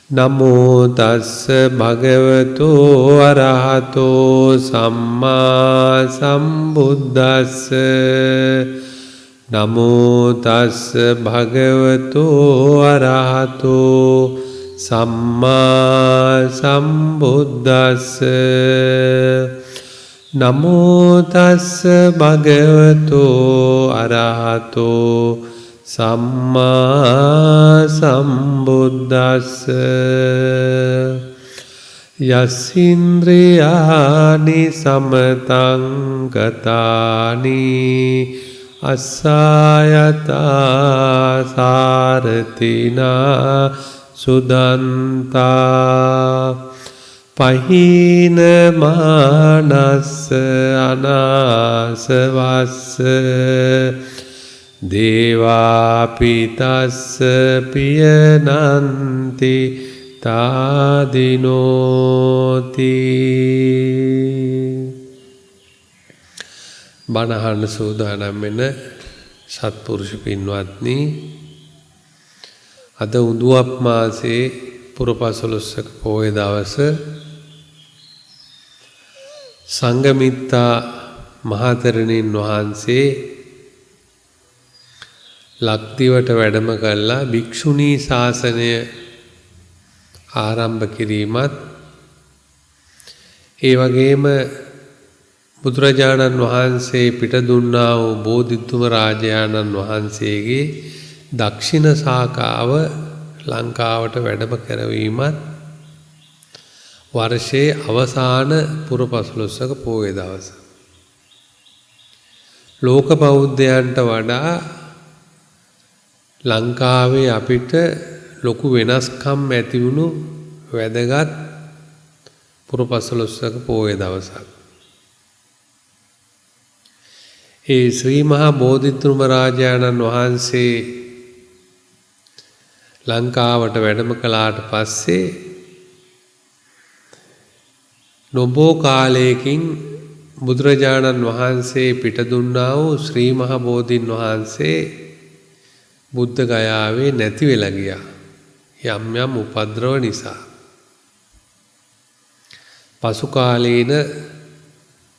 නමෝ තස්ස භගවතු අරහතෝ සම්මා සම්බුද්දස්ස නමෝ තස්ස භගවතු අරහතෝ සම්මා සම්බුද්දස්ස නමෝ තස්ස භගවතු අරහතෝ සම්මා සම්බුද්දස්ස යසින්ද්‍රියානි සමතං ගතානි අස්සායතා සාරතිනා සුදන්තා පහින මානස්ස අනාසවස්ස දේවාපිතස්ස පියනන්ති තාදිනෝති. බණහන්න සූදානම් වෙන සත්පුරුෂ පින්වත්නි, අද උඳුවප් මාසයේ පුරපසළොස්වක පොහොය දවස සංඝමිත්තා මහතෙරණින් වහන්සේ ලක්දිවට වැඩම කළා භික්ෂුණී ශාසනය ආරම්භ කිරීමත්, ඒ වගේම බුදුරජාණන් වහන්සේ පිට දුන්නා වූ බෝධිතුම රාජයාණන් වහන්සේගේ දක්ෂිණ ශාඛාව ලංකාවට වැඩම කරවීමත් වර්ෂයේ අවසාන පුරපසළොස්වක පොහොය දවස. ලෝක බෞද්ධයන්ට වඩා ලංකාවේ අපිට ලොකු වෙනස්කම් ඇති වුණු වැදගත් පුරපසළොස්වක පොහොය දවසක්. ඒ ශ්‍රී මහා බෝධිතුම රාජාණන් වහන්සේ ලංකාවට වැඩම කළාට පස්සේ නොබෝ කාලයකින් බුදුරජාණන් වහන්සේ පිට දුන්නා වූ ශ්‍රී මහා බෝධීන් වහන්සේ බුද්ධ ගයාවේ නැති වෙලා ගියා යම් යම් උපද්‍රව නිසා. පසු කාලීන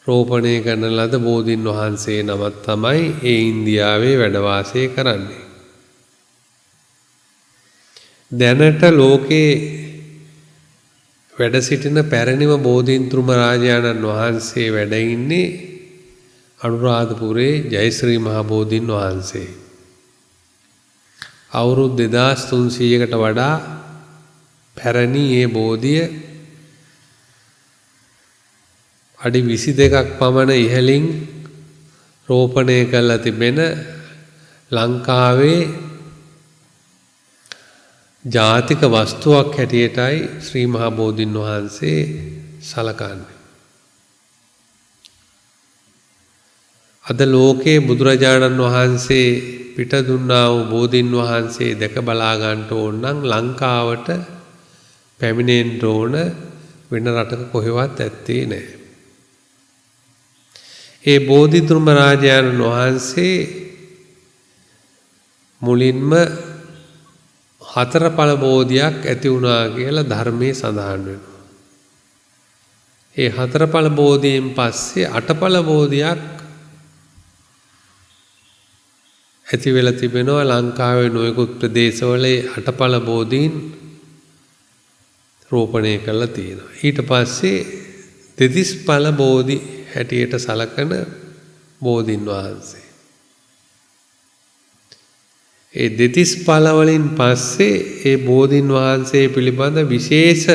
රෝපණය කරන ලද බෝධීන් වහන්සේ නමක් තමයි ඒ ඉන්දියාවේ වැඩ වාසය කරන්නේ. දැනට ලෝකේ වැඩ සිටින පැරණිම බෝධීන්තුම රාජාණන් වහන්සේ වැඩ ඉන්නේ අනුරාධපුරේ ජයශ්‍රී මහා බෝධීන් වහන්සේ. අවුරුදු 2300කට වඩා පැරණි ඒ බෝධිය අඩි 22ක් පමණ ඉහළින් රෝපණය කරලා තිබෙන ලංකාවේ ජාතික වස්තුවක් හැටියටයි ශ්‍රී මහා බෝධීන් වහන්සේ සලකන්නේ. අද ලෝකේ බුදුරජාණන් වහන්සේ පිට දුන්නා වූ බෝධීන් වහන්සේ දැක බලා ගන්නට ඕන නම් ලංකාවට පැමිණෙන්න ඕන, වෙන රටක කොහෙවත් ඇත්තේ නැහැ. ඒ බෝධිතුම රාජාණන් වහන්සේ මුලින්ම හතරඵල බෝධියක් ඇති වුණා කියලා ධර්මයේ සඳහන් වෙනවා. ඒ හතරඵල බෝධියෙන් පස්සේ අටඵල බෝධියක් ඇති වෙලා තිබෙනවා. ලංකාවේ නොයෙකුත් ප්‍රදේශවල අටඵල බෝධීන් රෝපණය කරලා තියෙනවා. ඊට පස්සේ දෙතිස්ඵල බෝධි හැටියට සලකන බෝධීන් වහන්සේ. ඒ දෙතිස්ඵල වලින් පස්සේ ඒ බෝධීන් වහන්සේ පිළිබඳ විශේෂ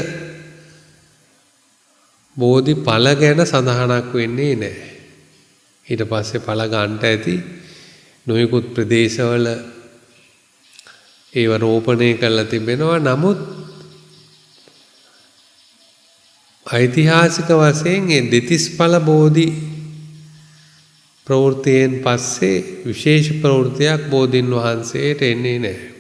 බෝධි ඵල ගැන සඳහනක් වෙන්නේ නැහැ. ඊට පස්සේ ඵල ගන්නට ඇති නොයෙකුත් ප්‍රදේශවල ඒව රෝපණය කරලා තිබෙනවා. නමුත් ඓතිහාසික වශයෙන් ඒ දෙතිස්ඵල බෝධි ප්‍රවෘත්තියෙන් පස්සේ විශේෂ ප්‍රවෘත්තියක් බෝධීන් වහන්සේට එන්නේ නැහැ.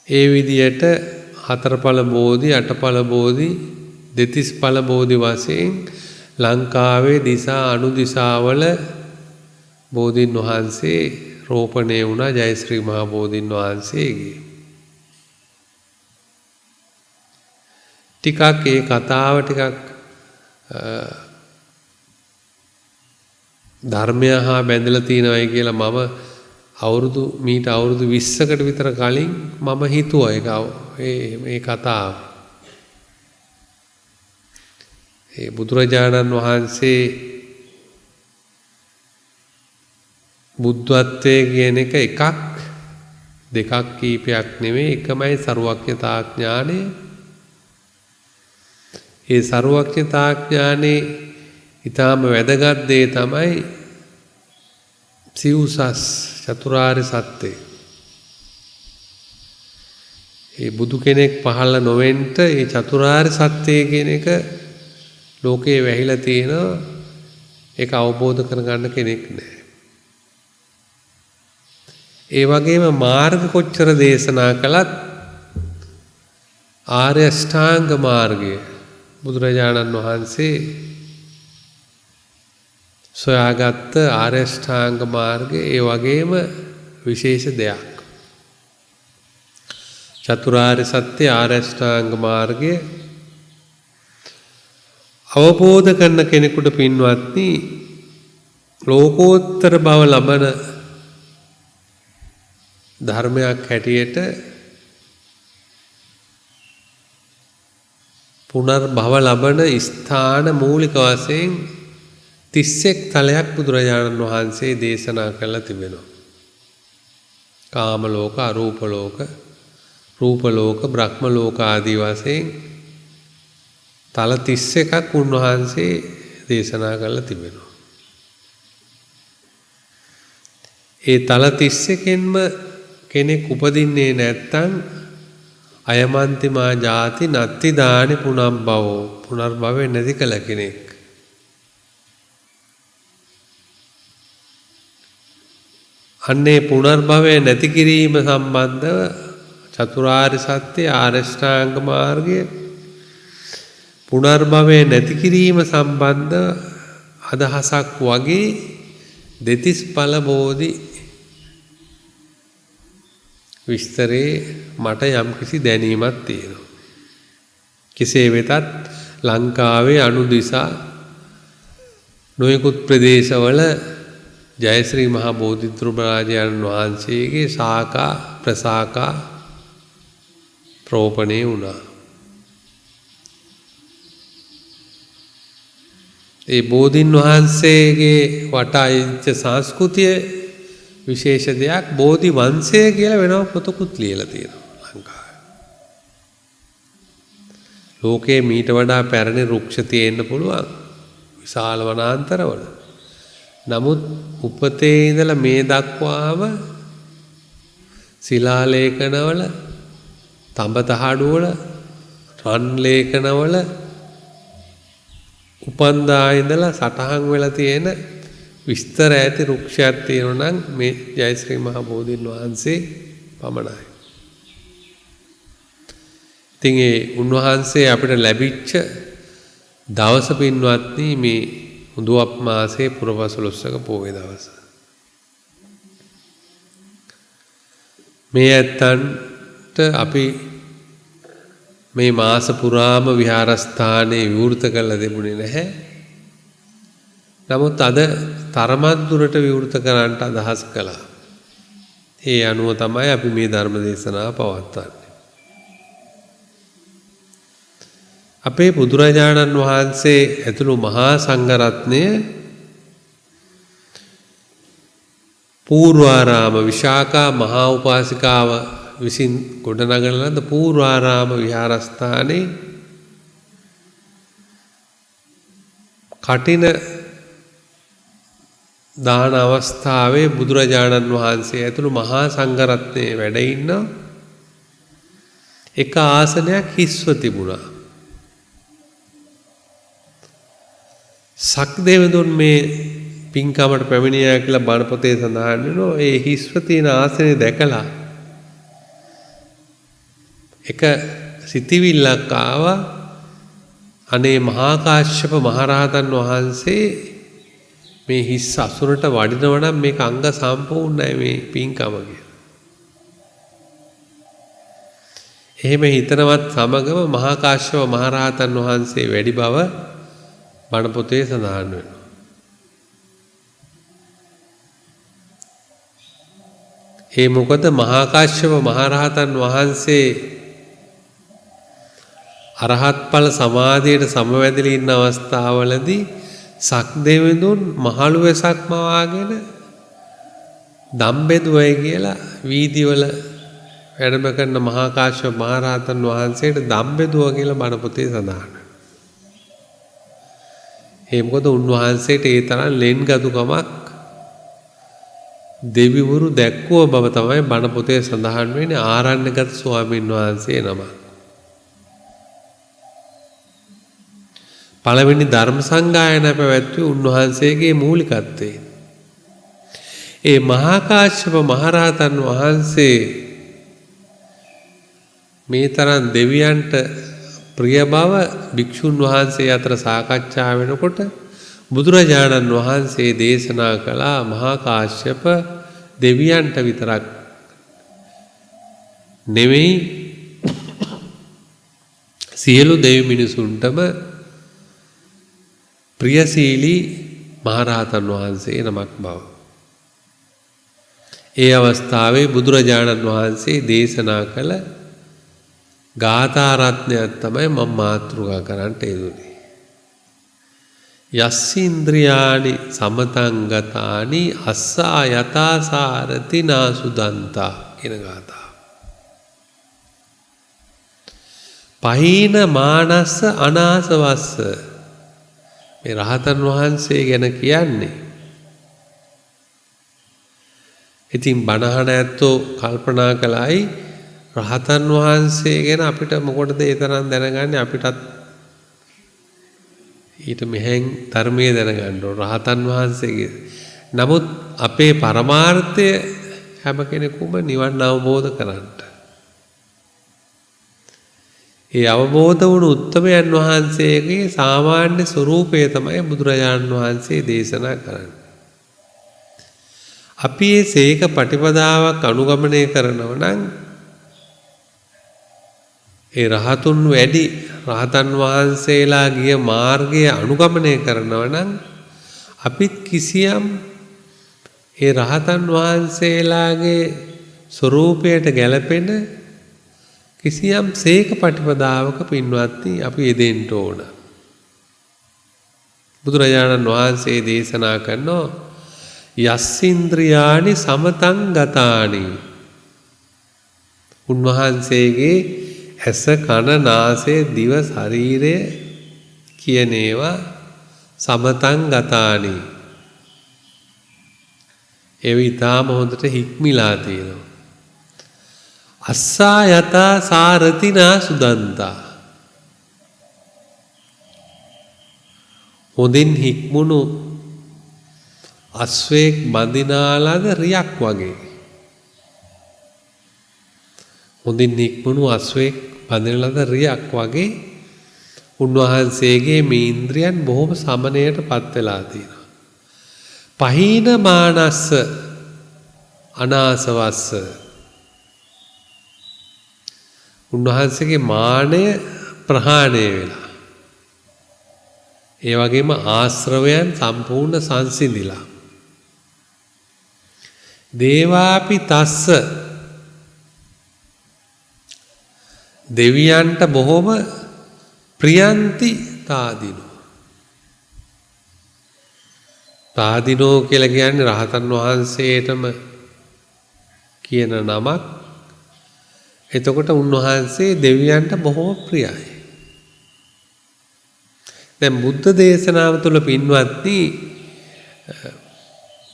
ඒ විදියට හතරඵල බෝධි, අටඵල බෝධි, දෙතිස්ඵල බෝධි වශයෙන් ලංකාවේ දිසා අනුදිසාවල බෝධීන් වහන්සේ රෝපණය වුණා ජයශ්‍රී මහ බෝධීන් වහන්සේගේ. ටිකක් ඒ කතාව ටිකක් ධර්මය හා බැඳලා තියෙනවායි කියලා මම මීට අවුරුදු 20කට විතර කලින් මම හිතුවා මේ කතාව. ඒ බුදුරජාණන් වහන්සේ බුද්ධත්වයේ කියන එක එකක් දෙකක් කීපයක් නෙවෙයි එකමයි සරුවක්ඥතා ඥානය. ඒ සරුවක්ඥතා ඥානේ ඊටාම වැදගත් දේ තමයි සිව්සස් චතුරාර්ය සත්‍යය. ඒ බුදු කෙනෙක් පහළ නොවෙන්න ඒ චතුරාර්ය සත්‍යය කියන එක ලෝකේ වැහිලා තියෙනවා. ඒක අවබෝධ කරගන්න කෙනෙක් නැහැ. ඒ වගේම මාර්ග කොච්චර දේශනා කළත් ආර්ය අෂ්ටාංග මාර්ගය බුදුරජාණන් වහන්සේ සොයාගත්ත ආර්ය අෂ්ටාංග මාර්ගය ඒ වගේම විශේෂ දෙයක්. චතුරාර්ය සත්‍ය ආර්ය අෂ්ටාංග මාර්ගය අවබෝධ කරන කෙනෙකුට පින්වත්නි ලෝකෝත්තර බව ලබන ධර්මයක් හැටියට පුනර්භව ලබන ස්ථාන මූලික වශයෙන් 31 තලයක් බුදුරජාණන් වහන්සේ දේශනා කළා තිබෙනවා. කාම ලෝක, අරූප ලෝක, රූප ලෝක, බ්‍රහ්ම ලෝක ආදී වශයෙන් තල 31ක් උන්වහන්සේ දේශනා කළා තිබෙනවා. ඒ තල 31න්ම කෙනෙක් උපදින්නේ නැත්තම් අයමන්තිමා ජාති නත්ති දානි පුනබ්බවෝ පුනර්භවය නැති කළ කෙනෙක්. අන්නේ පුනර්භවය නැති කිරීම සම්බන්ධව චතුරාර්ය සත්‍ය ආර්ය අෂ්ටාංග මාර්ගය පුනර්භවය නැති කිරීම සම්බන්ධ අදහසක් වගේ දෙතිස් ඵල බෝධි විස්තරේ මට යම්කිසි දැනීමක් තියෙනවා. කෙසේ වෙතත් ලංකාවේ අනුදිසා නොයෙකුත් ප්‍රදේශවල ජයශ්‍රී මහා බෝධිත්‍රාජයන් වහන්සේගේ ශාඛා ප්‍රශාඛා ප්‍රෝපණය වුණා. ඒ බෝධින් වහන්සේගේ වටායිච්ච සංස්කෘතිය විශේෂ දෙයක් බෝධි වංශය කියලා වෙනම පොතකුත් ලියලා තියෙනවා ලංකාවේ. ලෝකයේ මීට වඩා පැරණි රුක්ෂ තියෙන්න පුළුවන් විශාල වනාන්තරවල. නමුත් උපතේ ඉඳලා මේ දක්වාම ශිලා ලේඛනවල, තඹ තහඩුවල, රන් ලේඛනවල උපන්දා ඉඳලා සටහන් වෙලා තියෙන විස්තර ඇති රුක්ෂයක් තියෙනවා නම් මේ ජයශ්‍රී මහ බෝධීන් වහන්සේ පමණයි. ඉතින් ඒ උන්වහන්සේ අපිට ලැබිච්ච දවස පින්වත්නි මේ උදුවප් මාසයේ පුරපසළොස්වක පොහොය දවස. මේ ඇත්තන්ට අපි මේ මාස පුරාම විහාරස්ථානයේ විවෘත කරලා තිබුණේ නැහැ. නමුත් අද තරමක් දුරට විවෘත කරන්නට අදහස් කළා. ඒ අනුව තමයි අපි මේ ධර්ම දේශනාව පවත්වන්නේ. අපේ බුදුරජාණන් වහන්සේ ඇතුළු මහා සංඝරත්නය පූර්වාරාම විශාඛා මහා උපාසිකාව විසින් ගොඩනගන ලද පූර්වාරාම විහාරස්ථානයේ කටින දාන අවස්ථාවේ බුදුරජාණන් වහන්සේ ඇතුළු මහා සංඝරත්නයේ වැඩ ඉන්න එක ආසනයක් හිස්ව තිබුණා. සක්දේවඳුන් මේ පින්කමට පැමිණියා කියලා බණ පොතේ සඳහන් වෙනවා. ඒ හිස්ව තියෙන ආසනේ දැකලා එක සිතිවිල්ලක් ආවා. අනේ මහා කාශ්‍යප මහරහතන් වහන්සේ මේ හිස් අසුරට වඩිනවා නම් මේක අංග සම්පූර්ණයි මේ පින්කම කියලා. එහෙම හිතනවත් සමගම මහා කාශ්‍යප මහරහතන් වහන්සේ වැඩි බව බණ පොතේ සඳහන් වෙනවා. ඒ මොකද මහා කාශ්‍යප මහරහතන් වහන්සේ අරහත් ඵල සමාධියට සමවැදලා ඉන්න අවස්ථාවවලදී සක්දෙවිඳුන් මහලු වෙසක් මවාගෙන දම්බෙදුවයි කියලා වීදිවල වැඩම කරන මහා කාශ්‍යප මහරහතන් වහන්සේට දම්බෙදුව කියලා බණ පොතේ සඳහන්. ඒ මොකද උන්වහන්සේට ඒ තරම් ලෙන්ගතුකමක් දෙවිවරු දැක්වුව බව තමයි බණ පොතේ සඳහන් වෙන්නේ ආරණ්‍යගත ස්වාමීන් වහන්සේ නම. පළවෙනි ධර්ම සංගායන පැවැත්වුවේ උන්වහන්සේගේ මූලිකත්වයෙන්. ඒ මහා කාශ්‍යප මහරහතන් වහන්සේ මේ තරම් දෙවියන්ට ප්‍රිය බව භික්ෂුන් වහන්සේ අතර සාකච්ඡා වෙනකොට බුදුරජාණන් වහන්සේ දේශනා කළා මහා කාශ්‍යප දෙවියන්ට විතරක් නෙවෙයි සියලු දෙවි මිනිසුන්ටම ප්‍රියශීලී මහරහතන් වහන්සේ නමක් බව. ඒ අවස්ථාවේ බුදුරජාණන් වහන්සේ දේශනා කළ ගාථා රත්නයක් තමයි මම මාතෘකා කරන්නට යෙදුනේ. යස්සීන්ද්‍රියානි සමතං ගතානි අස්සා යතාසාරති නාසුදන්තා කියන ගාථාව. පහීන මානස්ස අනාසවස්ස මේ රහතන් වහන්සේ ගැන කියන්නේ. ඉතින් බණහන ඇත්තෝ කල්පනා කළායි රහතන් වහන්සේ ගැන අපිට මොකටද ඒ තරම් දැනගන්නේ අපිටත් ඊට මෙහෙන් ධර්මයේ දැනගන්න ඕන රහතන් වහන්සේගේ. නමුත් අපේ පරමාර්ථය හැම කෙනෙකුම නිවන් අවබෝධ කරගන්න. ඒ අවබෝධ වුණු උත්තමයන් වහන්සේගේ සාමාන්‍ය ස්වરૂපය තමයි බුදුරජාණන් වහන්සේ දේශනා කරන්නේ. අපි මේ සීක ප්‍රතිපදාවක් අනුගමනය කරනවා නම් ඒ රහතුන් වැඩි රහතන් වහන්සේලා ගිය මාර්ගය අනුගමනය කරනවා නම් අපිත් කිසියම් ඒ රහතන් වහන්සේලාගේ ස්වરૂපයට ගැලපෙන කිසියම් සීක ප්‍රතිපදාවක පින්වත්නි අපි යෙදෙන්න ඕන. බුදුරජාණන් වහන්සේ දේශනා කරනවා යස්සීන්ද්‍රියානි සමතං ගතානි. උන්වහන්සේගේ ඇස කන නාසය දිව ශරීරය කියන ඒවා සමතං ගතානි. ඒ විතාම හොඳට හික්මිලා තියෙනවා. අස්සා යතා සාරතිනා සුදන්තා. හොඳින් හික්මුණු අස්වැක් බඳිනාලද රියක් වගේ. හොඳින් හික්මුණු අස්වැක් බඳිනාලද රියක් වගේ උන්වහන්සේගේ මේ ඉන්ද්‍රියන් බොහොම සමනයට පත් වෙලා තියෙනවා. පහීන මානස්ස අනාසවස්ස. උන්වහන්සේගේ මානය ප්‍රහාණය වෙලා. ඒ වගේම ආශ්‍රවයන් සම්පූර්ණ සංසිඳිලා. දේවාපි තස්ස. දෙවියන්ට බොහොම ප්‍රියන්ති තාදිනෝ. තාදිනෝ කියලා කියන්නේ රහතන් වහන්සේටම කියන නමක්. එතකොට උන්වහන්සේ දෙවියන්ට බොහොම ප්‍රියයි. දැන් බුද්ධ දේශනාව තුළ පින්වත්නි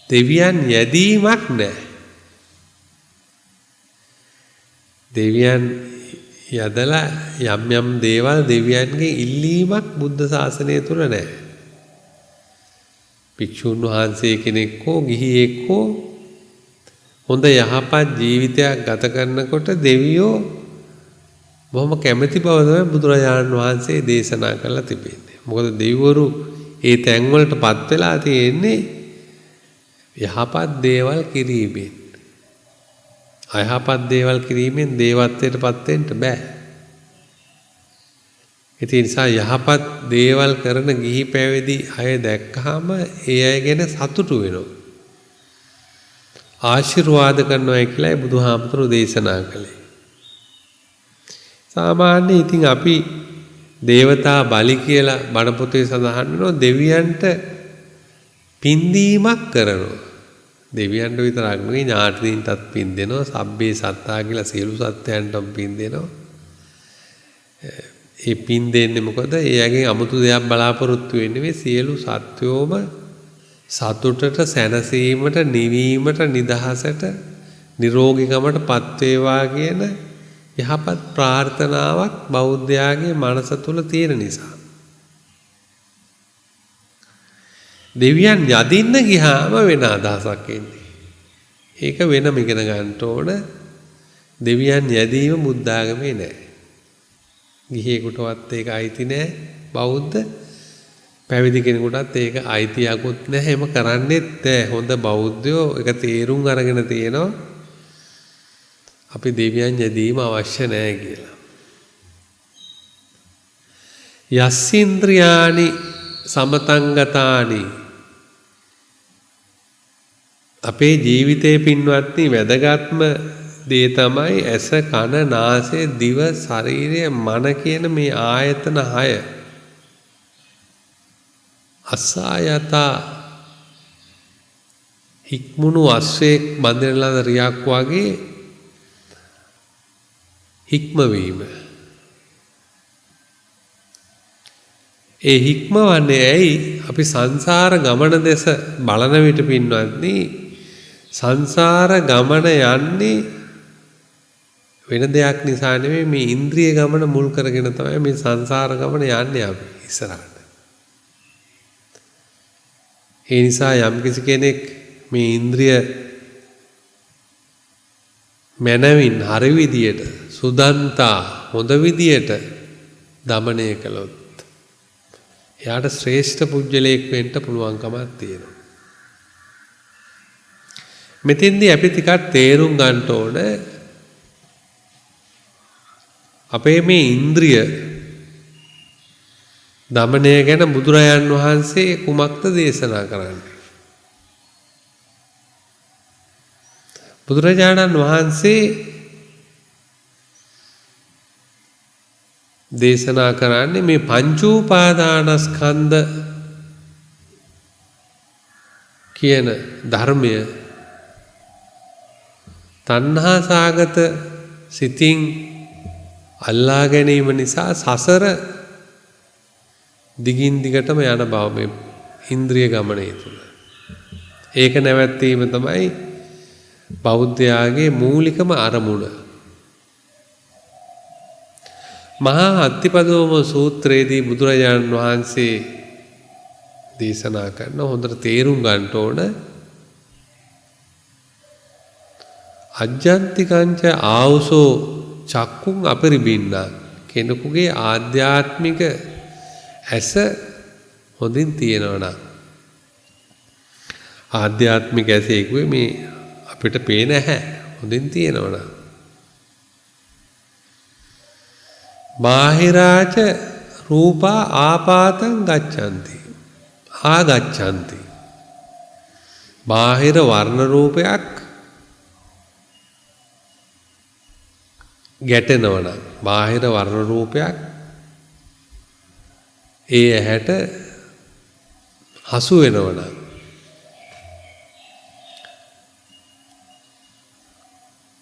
දෙවියන් යැදීමක් නැහැ. දෙවියන් යදලා යම් යම් දේවල් දෙවියන්ගේ ඉල්ලීමක් බුද්ධ ශාසනය තුළ නැහැ. භික්ෂුන් වහන්සේ කෙනෙක් හෝ ගිහියෙක් හෝ හොඳ යහපත් ජීවිතයක් ගත කරනකොට දෙවියෝ බොහොම කැමැති බව තමයි බුදුරජාණන් වහන්සේ දේශනා කරලා තිබෙන්නේ. මොකද දෙවිවරු ඒ තැන්වලටපත් වෙලා තියෙන්නේ යහපත් දේවල් කිරීමෙන්. අයහපත් දේවල් කිරීමෙන් දේවත්වයටපත් වෙන්න බෑ. ඒ නිසා යහපත් දේවල් කරන ගිහි පැවිදි අය දැක්කහම ඒ අය ගැන සතුටු වෙනවා. ආශිර්වාද කරනවා කියලායි බුදුහාමුදුරුවෝ දේශනා කළේ. සාමාන්‍ය ඉතින් අපි දේවතා බලි කියලා බණ පොතේ සඳහන් වෙනවා දෙවියන්ට පින්දීමක් කරනවා. දෙවියන්ට විතරක් නෙවෙයි ඥාතීන්ටත් පින් දෙනවා. සබ්බේ සත්තා කියලා සියලු සත්ත්වයන්ටම පින් දෙනවා. ඒ පින් දෙන්නේ මොකද? එයාගෙන් 아무තු දෙයක් බලාපොරොත්තු වෙන්නේ නෙවෙයි සියලු සත්වෝම සතුටට, සැනසීමට, නිවීමට, නිදහසට, නිරෝගීකමට පත් වේවා කියන යහපත් ප්‍රාර්ථනාවක් බෞද්ධයාගේ මනස තුල තියෙන නිසා. දෙවියන් යදින්න ගියාම වෙන අදහසක් එන්නේ. ඒක වෙනම ඉගෙන ගන්න ඕන. දෙවියන් යැදීම බුද්ධ ආගමේ නෑ. ගිහියෙකුටවත් ඒක අයිති නෑ. බෞද්ධ පැවිදි කෙනෙකුටත් ඒක අයිතියකුත් නෑ. එහෙම කරන්නේත් නෑ. හොඳ බෞද්ධයෝ ඒක තේරුම් අරගෙන තියෙනවා. අපි දෙවියන් යැදීම අවශ්‍ය නෑ කියලා. යස්සීන්ද්‍රියානි සමතංගතානි. අපේ ජීවිතයේ පින්වත්නි වැදගත්ම දේ තමයි ඇස, කන, නාසය, දිව, ශරීරය, මන කියන මේ ආයතන 6. අසායතා හික්මුණු අස්වැක් බඳින ලද රියක් වගේ හික්මවීම. ඒ හික්මවන්නේ ඇයි? අපි සංසාර ගමන දෙස බලන විට පින්වත්නි සංසාර ගමන යන්නේ වෙන දෙයක් නිසා නෙමෙයි මේ ඉන්ද්‍රිය ගමන මුල් කරගෙන තමයි මේ සංසාර ගමන යන්නේ අපි ඉස්සරහට. ඒ නිසා යම්කිසි කෙනෙක් මේ ඉන්ද්‍රිය මනවින් හරි විදියට සුදන්තා හොඳ විදියට දමනය කළොත් එයාට ශ්‍රේෂ්ඨ පුජ්‍යලයක් වෙන්න පුළුවන්කමක් තියෙනවා. මෙතෙන්දී අපි ටිකක් තේරුම් ගන්න ඕන අපේ මේ ඉන්ද්‍රිය දමනය ගැන බුදුරජාන් වහන්සේ කුමක්ද දේශනා කරන්නේ? බුදුරජාණන් වහන්සේ දේශනා කරන්නේ මේ පංච උපාදානස්කන්ධ කියන ධර්මය තණ්හා සාගත සිතින් අල්ලා ගැනීම නිසා සසර දිගින් දිගටම යන බව මේ ඉන්ද්‍රිය ගමනේ තුල. ඒක නැවැත්වීම තමයි බෞද්ධයාගේ මූලිකම අරමුණ. මහා අත්තිපදෝම සූත්‍රයේදී බුදුරජාණන් වහන්සේ දේශනා කරන හොඳට තේරුම් ගන්න ඕන අජ්ජන්තිකංච ආවුසෝ චක්කුං අපරිබින්න කෙනෙකුගේ ආධ්‍යාත්මික ඇස හොඳින් තියෙනවා නම් ආධ්‍යාත්මික ඇසේ කිව්වේ මේ අපිට පේන ඇහැ හොඳින් තියෙනවා නම් බාහිරාච රූපා ආපාතං ගච්ඡanti ආගච්ඡanti බාහිර වර්ණ රූපයක් ගැටෙනවා නම් බාහිර වර්ණ රූපයක් ඒ ඇහැට හසු වෙනවා නම්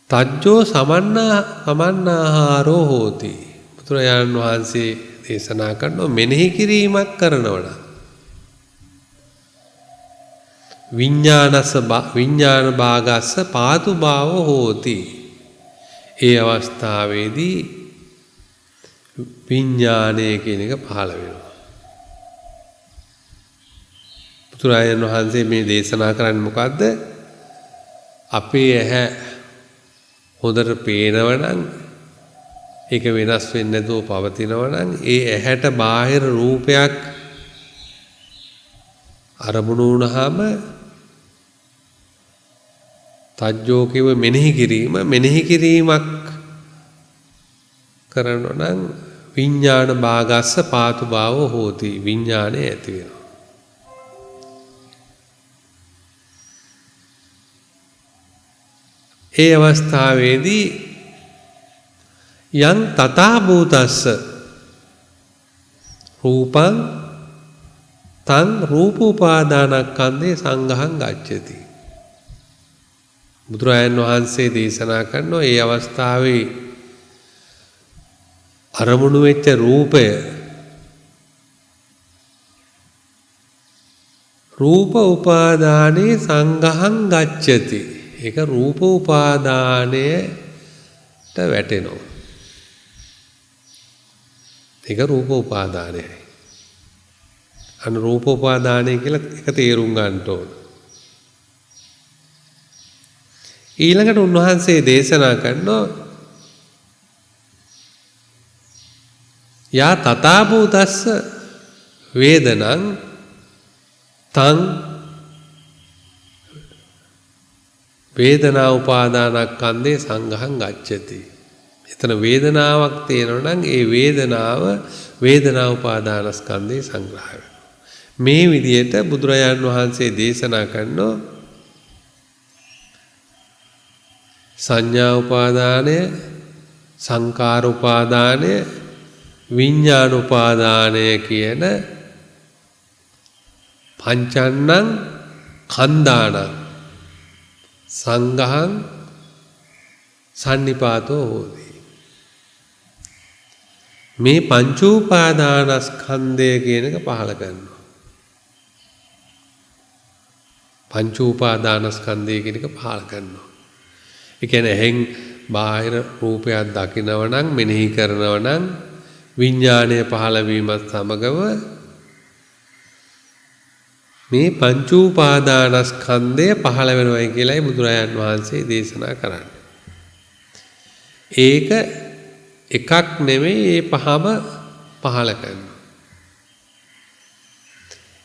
තජ්ජෝ සමන්නාහාරෝ හෝති. බුදුරජාණන් වහන්සේ දේශනා කරනවා මෙනෙහි කිරීමක් කරනවා නම් විඥාන භාගස්ස පාතු භාව හෝති. ඒ අවස්ථාවේදී විඥානය කියන එක පහළ වෙනවා. බුදුරජාණන් වහන්සේ මේ දේශනා කරන්නේ මොකද්ද? අපේ ඇහැ හොඳට පේනවා නම් ඒක වෙනස් වෙන්නේ නැතුව පවතිනවා නම් ඒ ඇහැට බාහිර රූපයක් අරමුණු වුණාම තජ්ජෝ කිව්ව මෙනෙහි කිරීමක් කරනවා නම් විඥාන භාගස්ස පාතු භාවෝ හෝති විඥානය ඇති වෙනවා. ඒ අවස්ථාවේදී යං තථා භූතස්ස රූපං තං රූපෝපාදානස්කන්ධේ සංඝහං ගච්ඡති. බුදුරජාණන් වහන්සේ දේශනා කරනවා ඒ අවස්ථාවේ අරමුණු වෙච්ච රූපය රූප උපාදානේ සංඝහං ගච්ඡති. ඒක රූප උපාදානයට වැටෙනවා. ඒක රූප උපාදානයයි. රූප උපාදානය කියලා එක තේරුම් ගන්න ඕන. ඊළඟට උන්වහන්සේ දේශනා කරනවා යා තථා භූතස්ස වේදනං තං වේදනා උපාදානස්කන්ධේ සංඝහං ගච්ඡති. එතන වේදනාවක් තියෙනවා නම් ඒ වේදනාව වේදනා උපාදානස්කන්ධේ සංග්‍රහය වෙනවා. මේ විදිහට බුදුරජාණන් වහන්සේ දේශනා කරනවා සංඥා උපාදානය, සංකාර උපාදානය, විඥාන උපාදානය කියන පංචන්නං කන්දානං සංඝහං සන්නිපාතෝ හෝති. මේ පංච උපාදානස්කන්ධය කියන එක පහල කරනවා. පංච උපාදානස්කන්ධය කියන එක පහල කරනවා. ඒ කියන්නේ එහෙන් බාහිර රූපයක් දකිනව නම් මෙනෙහි කරනව නම් විඥාණය පහළ වීමත් සමගව මේ පංච උපාදානස්කන්ධය පහළ වෙනවයි කියලායි බුදුරජාන් වහන්සේ දේශනා කරන්නේ. ඒක එකක් නෙමෙයි මේ පහම පහළ කරනවා.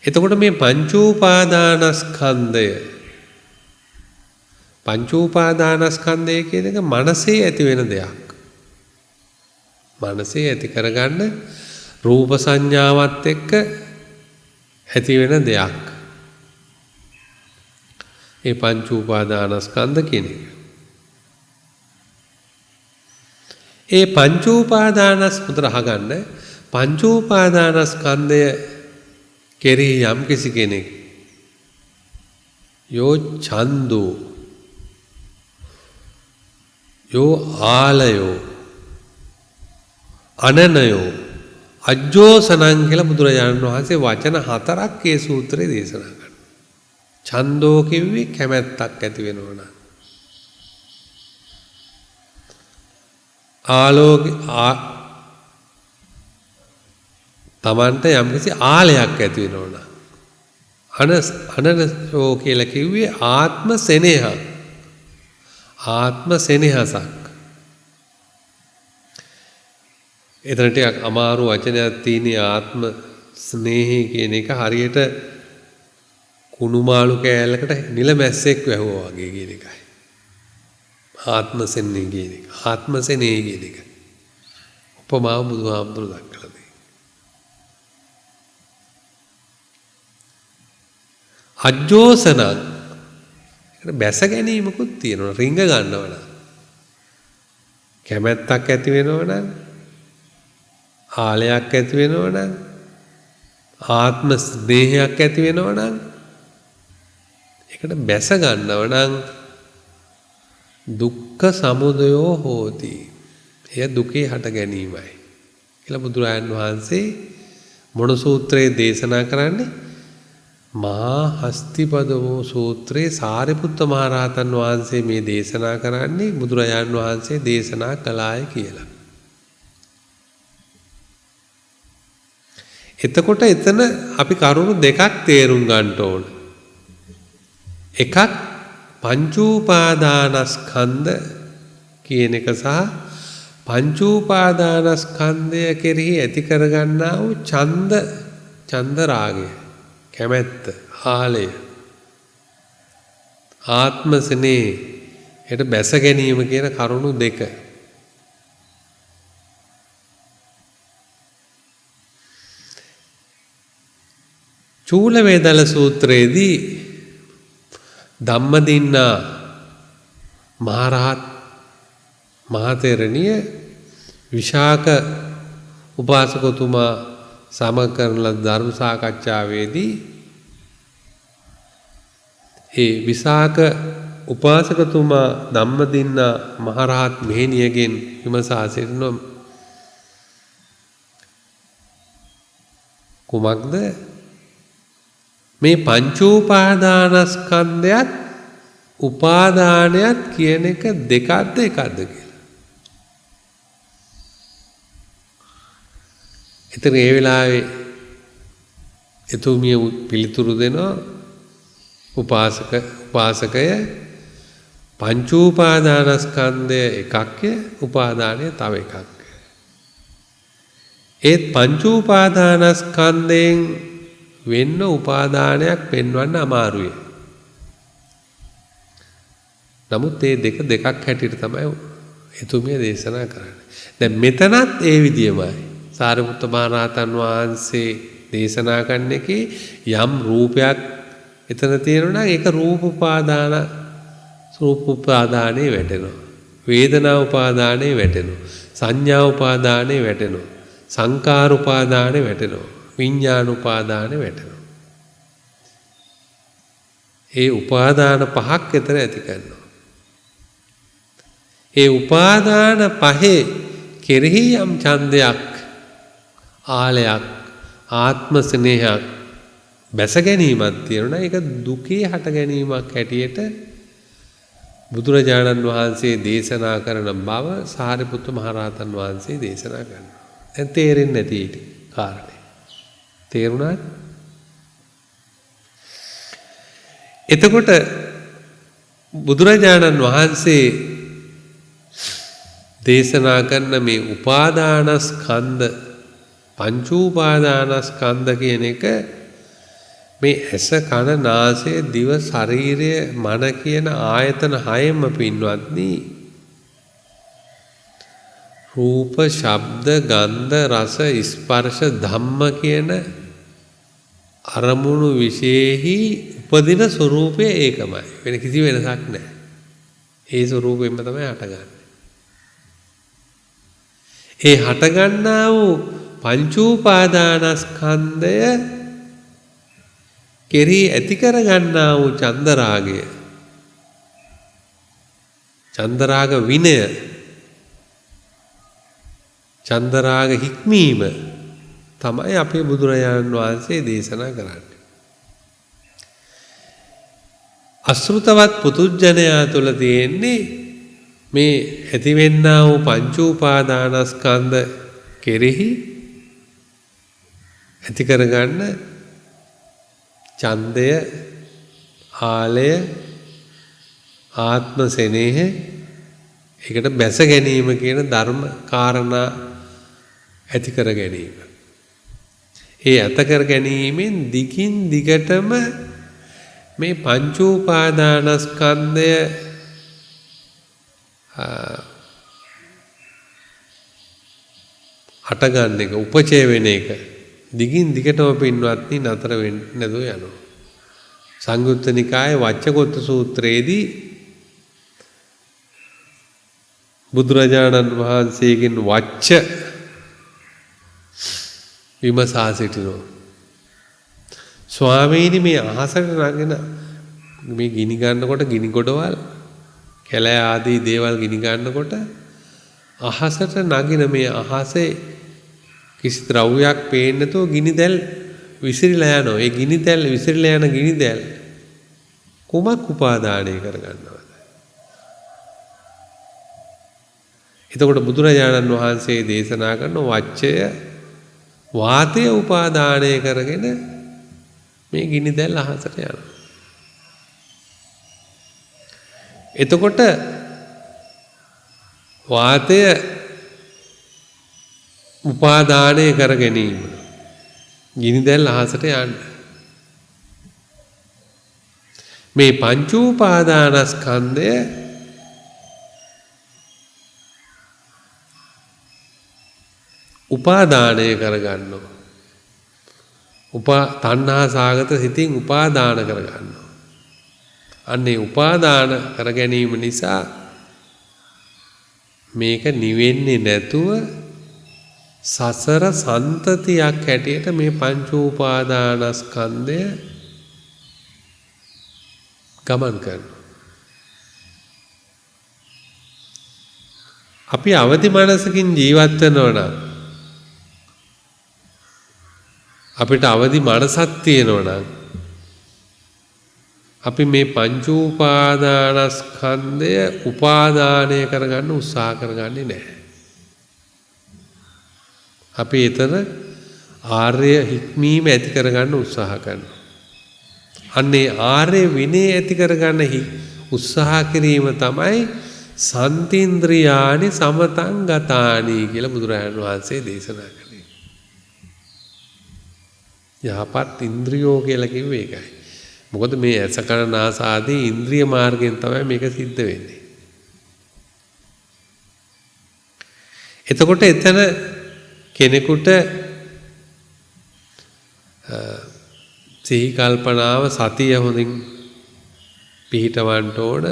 එතකොට මේ පංච උපාදානස්කන්ධය කියන එක මනසේ ඇති වෙන දෙයක්. මනසේ ඇති කරගන්න රූප සංඥාවත් එක්ක ඇති වෙන දෙයක්. ඒ පංච උපාදානස්කන්ධ කියන එක. ඒ පංච උපාදානස්කන්ධ අහගන්න පංච උපාදානස්කන්ධය කෙරෙහි යම් කිසි කෙනෙක් යෝ ඡන්தோ යෝ ආලයෝ අනනයෝ අජ්ජෝසනං කියලා බුදුරජාණන් වහන්සේ වචන 4ක් ඒ සූත්‍රයේ දේශනා කරනවා. ඡන්தோ කිව්වේ කැමැත්තක් ඇති වෙනවන. තමන්ට යම්කිසි ආලයක් ඇති වෙනවන. අනනයෝ කියලා කිව්වේ ආත්ම සෙනෙහක්. ආත්ම සෙනෙහසක්. එතන ටිකක් අමාරු වචනයක් තියෙන ආත්ම ස්නේහය කියන එක හරියට කුණුමාළු කෑල්ලකට නිල මැස්සෙක් වැහුවා වගේ කියන එකයි. ආත්ම සෙනෙහය කියන එක. ආත්ම සෙනෙහය කියන එක. උපමාව බුදුහාමුදුරු දක්වලා තියෙනවා. අජ්ජෝසනං බැස ගැනීමකුත් තියෙනවා. රිංග ගන්නවනම් කැමැත්තක් ඇති වෙනවනම් ආලයක් ඇති වෙනවනම් ආත්ම ස්නේහයක් ඇති වෙනවනම් ඒකට බැස ගන්නවනම් දුක්ඛ සමුදයෝ හෝති. එය දුකේ හට ගැනීමයි කියලා බුදුරජාණන් වහන්සේ මොන සූත්‍රයේ දේශනා කරන්නේ? මහා හස්තිපදවෝ සූත්‍රයේ සාරිපුත්ත මහරහතන් වහන්සේ මේ දේශනා කරන්නේ බුදුරජාණන් වහන්සේ දේශනා කළාය කියලා. එතකොට එතන අපි කරුණු දෙකක් තේරුම් ගන්න ඕන. එකක් පංච උපාදානස්කන්ධ කියන එක සහ පංච උපාදානස්කන්ධය කෙරෙහි ඇති කරගන්නා වූ ඡන්ද රාගය, කැමැත්ත, ආලය, ආත්ම ස්නේහය, ඒකට බැස ගැනීම කියන කරුණු දෙක. චූල වේදල සූත්‍රයේදී ධම්මදින්නා මහරහත් මහතෙරණිය විශාක උපාසකතුමා සමග කරන ලද ධර්ම සාකච්ඡාවේදී ඒ විශාක උපාසකතුමා ධම්මදින්නා මහරහත් මෙහෙණියගෙන් විමසා සිටින කුමක්ද මේ පංචූපාදානස්කන්ධයත් උපාදානයත් කියන එක දෙකක්ද එකක්ද කියලා. ඉතින් ඒ වෙලාවේ එතුමිය පිළිතුරු දෙනවා උපාසකය පංචූපාදානස්කන්ධය එකක්ය උපාදානය තව එකක්. ඒත් පංචූපාදානස්කන්ධයෙන් වෙන්න උපාදානයක් පෙන්වන්න අමාරුයි. නමුත් මේ දෙකක් හැටියට තමයි එතුමිය දේශනා කරන්නේ. දැන් මෙතනත් ඒ විදියමයි. සාරිපුත්ත මහ රහතන් වහන්සේ දේශනා කරන එකේ යම් රූපයක් එතන තියෙනවා නම් ඒක රූප උපාදානේ වැටෙනවා. වේදනා උපාදානේ වැටෙනවා. සංඥා උපාදානේ වැටෙනවා. සංකාර උපාදානේ වැටෙනවා. විඥාන උපාදානේ වැටෙනවා. ඒ උපාදාන පහක් එතන ඇති කරනවා. ඒ උපාදාන පහේ කෙරෙහි යම් ඡන්දයක් ආලයක් ආත්ම ස්නේහයක් බැස ගැනීමක් තියෙනවා. ඒක දුකේ හට ගැනීමක් හැටියට බුදුරජාණන් වහන්සේ දේශනා කරන බව සාරිපුත්ත මහ රහතන් වහන්සේ දේශනා කරනවා. දැන් තේරෙන්නේ නැති ඊට කාරණේ. තේරුණාද? එතකොට බුදුරජාණන් වහන්සේ දේශනා කරන මේ උපාදානස්කන්ධ පංචූපාදානස්කන්ධ කියන එක මේ ඇස කන නාසය දිව ශරීරය මන කියන ආයතන හයෙම පින්වත්නි රූප ශබ්ද ගන්ධ රස ස්පර්ශ ධම්ම කියන අරමුණු විශේෂෙහි උපදින ස්වરૂපය ඒකමයි. වෙන කිසි වෙනසක් නැහැ. ඒ ස්වરૂපයෙන්ම තමයි හටගන්නේ. ඒ හටගන්නා වූ පංචූපාදානස්කන්ධය කෙරෙහි ඇති කරගන්නා වූ චන්දරාගය චන්දරාග විනය චන්දරාග හික්මීම තමයි අපේ බුදුරජාණන් වහන්සේ දේශනා කරන්නේ. අසෘතවත් පුදුජනයා තුළ තියෙන්නේ මේ ඇතිවෙන්නා වූ පංචූපාදානස්කන්ධ කෙරෙහි ඇති කරගන්න ඡන්දය ආලය ආත්ම සෙනෙහ ඒකට බැස ගැනීම කියන ධර්ම කාරණා ඇති කර ගැනීම. ඒ ඇත කර ගැනීමෙන් දිගින් දිගටම මේ පංචූපාදානස්කන්ධය හටගන්න එක උපචය වෙන එක දිගින් දිගටම පින්වත්නි නතර වෙන්නේ නැතුව යනවා. සංයුත්ත නිකායේ වච්චකොත්ත සූත්‍රයේදී බුදුරජාණන් වහන්සේගෙන් වච්ච විමසා සිටිනවා. ස්වාමීනි මේ අහසට නගින මේ ගිනි ගන්නකොට ගිනි ගොඩවල් කැලෑ ආදී දේවල් ගිනි ගන්නකොට අහසට නගින මේ අහසේ කිසි ද්‍රව්‍යයක් පේන්නේ නැතුව ගිනි දැල් විසිරීලා යනවා. ඒ ගිනි දැල් විසිරීලා යන ගිනි දැල් කුමක් උපාදානය කරගන්නවද? එතකොට බුදුරජාණන් වහන්සේ දේශනා කරන වච්චය වාතය උපාදානය කරගෙන මේ ගිනි දැල් අහසට යනවා. එතකොට වාතය උපාදානය කර ගැනීම ගිනි දැල් අහසට යන්න. මේ පංචූපාදානස්කන්ධය උපාදානය කරගන්නවා. තණ්හා සාගත සිතින් උපාදාන කරගන්නවා. අන්නේ උපාදාන කර ගැනීම නිසා මේක නිවෙන්නේ නැතුව සසර සන්තතියක් හැටියට මේ පංච උපාදානස්කන්ධය ගමන් කරනවා. අපි අවදි මනසකින් ජීවත් වෙනවා නම් අපිට අවදි මනසක් තියෙනවා නම් අපි මේ පංච උපාදානස්කන්ධය උපාදානය කරගන්න උත්සාහ කරගන්නේ නැහැ. අපි එතන ආර්ය හික්මීම ඇති කරගන්න උත්සාහ කරනවා. අන්නේ ආර්ය විනය ඇති කරගන්න උත්සාහ කිරීම තමයි සන්තින්ද්‍රියානි සමතං ගතානි කියලා බුදුරජාණන් වහන්සේ දේශනා කළේ. යහපත් ඉන්ද්‍රියෝ කියලා කිව්වේ ඒකයි. මොකද මේ ඇස කන නාස ආදී ඉන්ද්‍රිය මාර්ගයෙන් තමයි මේක සිද්ධ වෙන්නේ. එතකොට එතන කෙනෙකුට සිහි කල්පනාව සතිය හොඳින් පිහිටවන්න ඕන.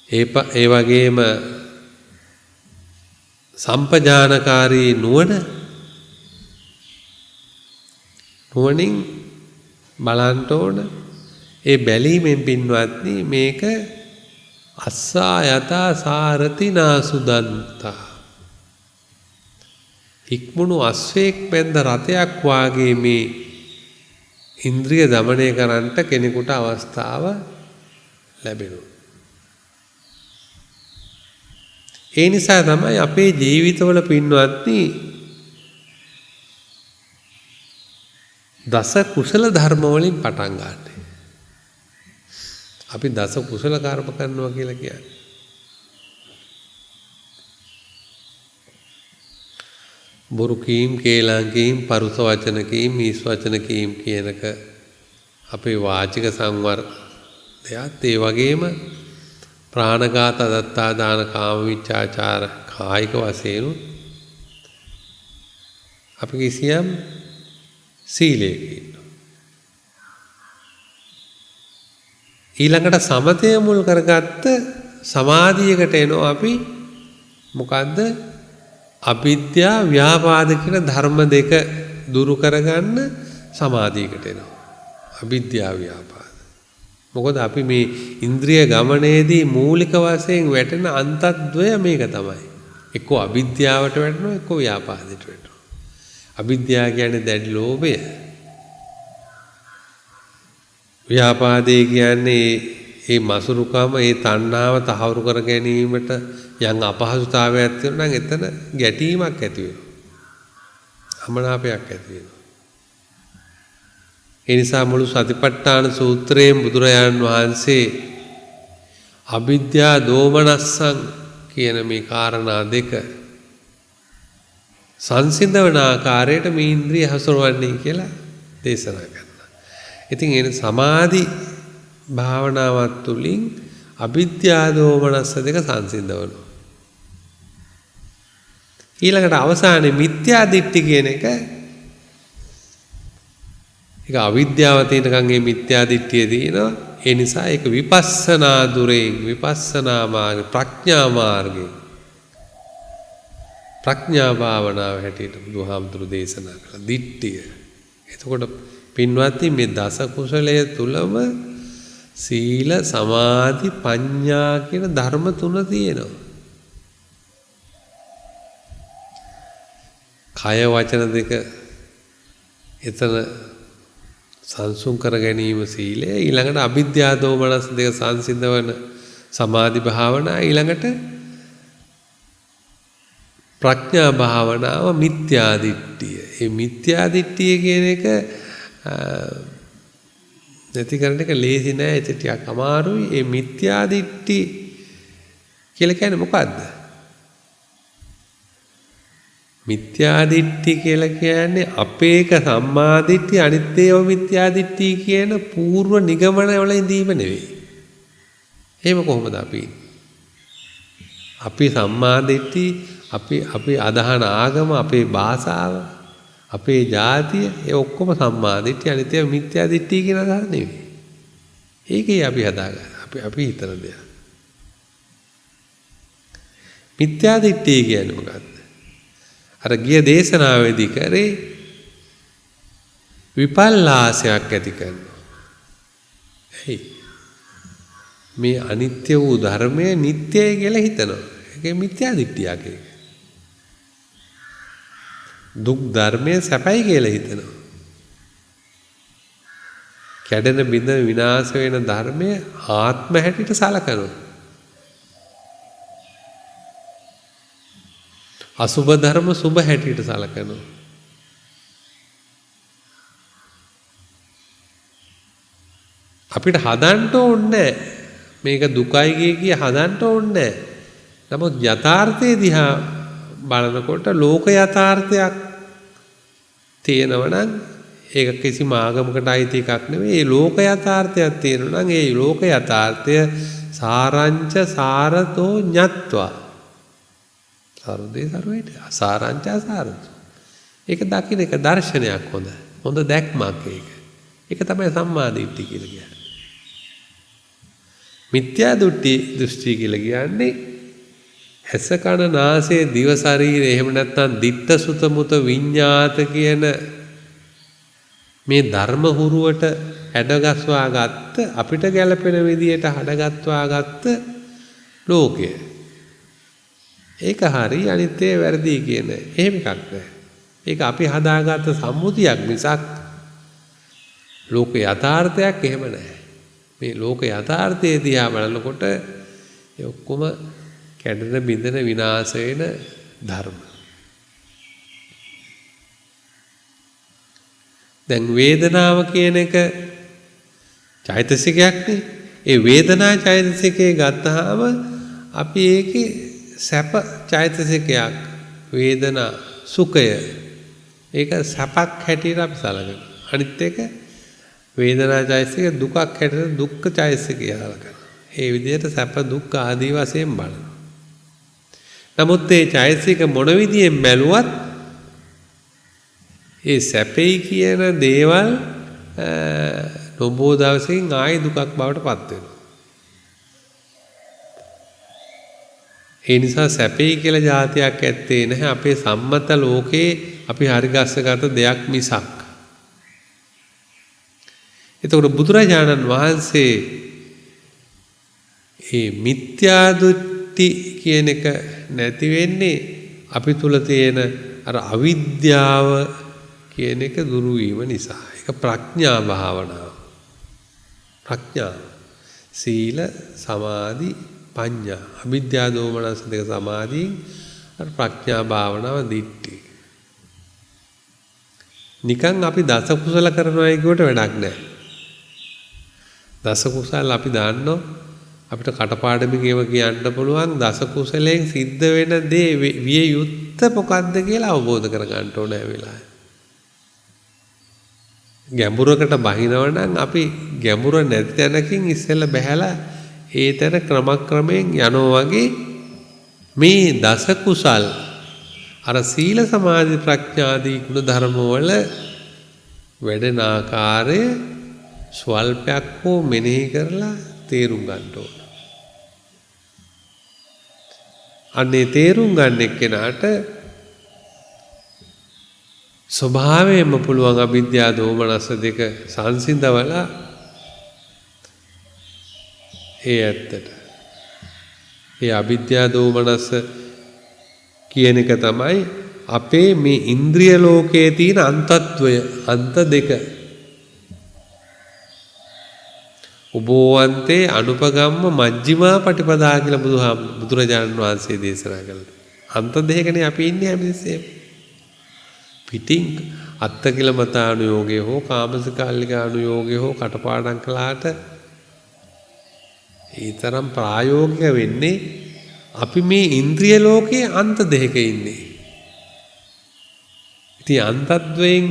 ඒ වගේම සම්පජානකාරී නුවණින් බලන්න ඕන. ඒ බැලීමෙන් පින්වත්නි මේක අස්සා යතා සාරති නාසුදන්තා. ඉක්මුණු අස්වැක් බැඳ රතයක් වාගේ මේ ඉන්ද්‍රිය දමනය කරන්නට කෙනෙකුට අවස්ථාව ලැබෙනවා. ඒ නිසා තමයි අපේ ජීවිතවල පින්වත්නි දස කුසල ධර්ම වලින් පටන් ගන්න. අපි දස කුසල කර්ම කරනවා කියලා කියන්නේ. බොරු කීම්, කේලම් කීම්, පරුස වචන කීම්, හිස් වචන කීම් කියනක අපේ වාචික සංවර්ධයත් ඒ වගේම ප්‍රාණඝාත, අදත්තා දාන, කාම විචාචාර කායික වශයෙන් අපි කිසියම් සීලයක ඉන්නවා. ඊළඟට සමතය මුල් කරගත්ත සමාධියකට එනවා අපි. මොකද්ද? අවිද්‍යා ව්‍යාපාද කියන ධර්ම දෙක දුරු කරගන්න සමාධියකට එනවා. අවිද්‍යා ව්‍යාපාද. මොකද අපි මේ ඉන්ද්‍රිය ගමනේදී මූලික වශයෙන් වැටෙන අන්තද්වය මේක තමයි. එක්කෝ අවිද්‍යාවට වැටෙනවා, එක්කෝ ව්‍යාපාදයට වැටෙනවා. අවිද්‍යාව කියන්නේ දැඩි ලෝභය. ව්‍යාපාදේ කියන්නේ ඒ මසුරුකම, ඒ තණ්හාව තහවුරු කර ගැනීමට යම් අපහසුතාවයක් තියෙනවා නම් එතන ගැටීමක් ඇති වෙනවා. අමනාපයක් ඇති වෙනවා. ඒ නිසා මුළු සතිපට්ඨාන සූත්‍රයෙන් බුදුරජාණන් වහන්සේ අවිද්‍යා දෝමනස්සං කියන මේ කාරණා දෙක සංසිඳවන ආකාරයට මේ ඉන්ද්‍රිය හසුරවන්නේ කියලා දේශනා කරනවා. ඉතින් එන සමාධි භාවනාවත් තුළින් අවිද්‍යා දෝමනස්ස දෙක සංසිඳවනවා. ඊළඟට අවසානයේ මිත්‍යා දිට්ඨි කියන එක ඒක අවිද්‍යාව තියෙනකන් මේ මිත්‍යා දිට්ඨිය තියෙනවා. ඒ නිසා ඒක විපස්සනා දුරෙන් විපස්සනා මාර්ග ප්‍රඥා මාර්ගයෙන් ප්‍රඥා භාවනාව හැටියට බුදුහාමුදුරු දේශනා කළා දිට්ඨිය. එතකොට පින්වත්නි මේ දස කුසලයේ තුලම සීල සමාධි ප්‍රඥා කියන ධර්ම තුන තියෙනවා. කය වචන දෙක එතන සංසුන් කර ගැනීම සීලය, ඊළඟට අවිද්‍යා දෝමනස් දෙක සංසිඳවන සමාධි භාවනා, ඊළඟට ප්‍රඥා භාවනාව මිත්‍යා දිට්ඨිය. මේ මිත්‍යා දිට්ඨිය කියන එක නැති කරන එක ලේසි නෑ. ඒක ටිකක් අමාරුයි. මේ මිත්‍යා දිට්ඨි කියලා කියන්නේ මොකද්ද? මිත්‍යා දිට්ඨි කියලා කියන්නේ අපේක සම්මා දිට්ඨි අනිත් ඒවා මිත්‍යා දිට්ඨි කියන పూర్ව නිගමන වල ඉඳීම නෙවෙයි. එහෙම කොහොමද අපි සම්මා දිට්ඨි අපි අදහන ආගම, අපේ භාෂාව, අපේ ජාතිය ඒ ඔක්කොම සම්මා දිට්ඨිය, අනිත් ඒවා මිත්‍යා දිට්ඨිය කියන අදහස නෙවෙයි. ඒකේ අපි හදාගන්න. අපි හිතන දෙයක්. මිත්‍යා දිට්ඨිය කියන්නේ මොකක්ද? අර ගිය දේශනාවේදී කරේ විපල්ලාසයක් ඇති කරනවා. එයි මේ අනිත්‍ය වූ ධර්මය නිට්ටයයි කියලා හිතනවා. ඒකේ මිත්‍යා දිට්ඨියක් ඒක. දුක් ධර්මය සැපයි කියලා හිතනවා. කැඩෙන බිඳෙන විනාශ වෙන ධර්මය ආත්ම හැටියට සලකනවා. අසුභ ධර්ම සුභ හැටියට සලකනවා. අපිට හදන්න ඕනේ මේක දුකයි කිය හදන්න ඕනේ. නමුත් යථාර්ථයේ දිහා බලනකොට ලෝක යථාර්ථයක් තියෙනවා නම් ඒක කිසිම ආගමකට අයිති එකක් නෙවෙයි. ඒ ලෝක යථාර්ථයක් තියෙනවා නම් ඒ ලෝක යථාර්ථය සාරංච සාරතෝ ඤත්වා. සාරදේ සරුවේට අසාරංච අසාරතෝ. ඒක දකින්න එක දර්ශනයක් හොඳ දැක්මක් ඒක. ඒක තමයි සම්මා දිට්ඨිය කියලා කියන්නේ. මිත්‍යා දෘෂ්ටි කියලා කියන්නේ ඇස කන නාසය දිව ශරීරය එහෙම නැත්නම් දිට්ඨ සුත මුත විඤ්ඤාත කියන මේ ධර්ම හුරුවට හැඩගස්වා ගත්ත අපිට ගැළපෙන විදියට හඩගස්වා ගත්ත ලෝකය. ඒක හරි අනිත් ඒ වැරදි කියන එහෙම එකක් නෑ. ඒක අපි හදාගත්ත සම්මුතියක් මිසක් ලෝක යථාර්ථයක් එහෙම නෑ. මේ ලෝක යථාර්ථයේ දිහා බලනකොට ඒ ඔක්කොම කැඩෙන බිඳෙන විනාශ වෙන ධර්ම. දැන් වේදනාව කියන එක චෛතසිකයක් නේ. ඒ වේදනා චෛතසිකේ ගත්තාම අපි ඒකේ සැප චෛතසිකයක් වේදනා සුඛය ඒක සැපක් හැටියට අපි සලකනවා. අනිත් එක වේදනා චෛතසික දුකක් හැටියට දුක්ඛ චෛතසිකය සලකනවා. ඒ විදිහට සැප දුක් ආදී වශයෙන් බලනවා. නමුත් මේ චෛතසික මොන විදියෙන් බැලුවත් ඒ සැපේ කියන දේවල් නොබෝ දවසකින් ආයි දුකක් බවට පත් වෙනවා. ඒ නිසා සැපේ කියලා જાතියක් ඇත්තේ නැහැ. අපේ සම්මත ලෝකේ අපි හරිගස්සගත දෙයක් මිසක්. එතකොට බුදුරජාණන් වහන්සේ මේ මිත්‍යා දෘෂ්ටි කියන එක නැති වෙන්නේ අපි තුල තියෙන අර අවිද්‍යාව කියන එක දුරු වීම නිසා. ඒක ප්‍රඥා භාවනාව. ප්‍රඥා සීල සමාධි පඤ්ඤා අවිද්‍යා දෝමනස් දෙක සමාධියෙන් අර ප්‍රඥා භාවනාව දිට්ඨි. නිකන් අපි දස කුසල කරනවා කියවට වැඩක් නැහැ. දස කුසල අපි දාන්නෝ අපිට කටපාඩමින් ඒව කියන්න පුළුවන් දස කුසලයෙන් සිද්ධ වෙන දේ විය යුත්ත මොකද්ද කියලා අවබෝධ කරගන්න ඕන හැම වෙලාවෙම. ගැඹුරකට බහිනව නම් අපි ගැඹුර නැති තැනකින් ඉස්සෙල්ලා බහැලා ඒ තැන ක්‍රමක්‍රමයෙන් යනවා වගේ මේ දස කුසල් අර සීල සමාධි ප්‍රඥාදී ගුණ ධර්ම වල වැඩෙන ආකාරය ස්වල්පයක් හෝ මෙනෙහි කරලා තේරුම් ගන්න ඕන. අන්නේ තේරුම් ගන්න එක්කෙනාට ස්වභාවයෙන්ම පුළුවන් අවිද්‍යා දෝමනස දෙක සංසිඳවලා ඒ ඇත්තට ඒ අවිද්‍යා දෝමනස කියන එක තමයි අපේ මේ ඉන්ද්‍රිය ලෝකයේ තියෙන අන්තත්වය අන්ත දෙක. උබෝවන්තේ අනුපගම්ම මජ්ක්‍ධිමා පටිපදා කියලා බුදුරජාණන් වහන්සේ දේශනා කළා. අන්ත දෙකනේ අපි ඉන්නේ හැමතිස්සෙම. පිටින් අත්තකිලමතානුയോഗය හෝ කාමසිකාල්ලිකානුയോഗය හෝ කටපාඩම් කළාට ඒ තරම් ප්‍රායෝගික වෙන්නේ අපි මේ ඉන්ද්‍රිය ලෝකයේ අන්ත දෙක ඉන්නේ. ඉතින් අන්තද්වයෙන්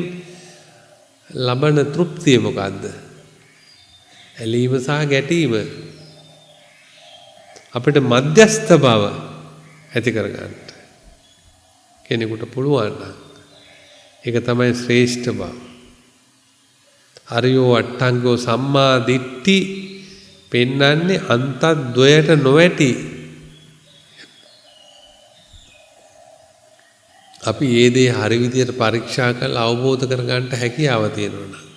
ලබන තෘප්තිය මොකද්ද? ඇලීම සහ ගැටීම. අපිට මධ්‍යස්ථ බව ඇති කරගන්න. කෙනෙකුට පුළුවන් නම් ඒක තමයි ශ්‍රේෂ්ඨ බව. අරියෝ අට්ඨංගෝ සම්මා දිට්ඨි පෙන්වන්නේ අන්තද්වයට නොවැටි. අපි ඒ දේ හරි විදියට පරීක්ෂා කරලා අවබෝධ කරගන්න හැකියාව තියෙනවා.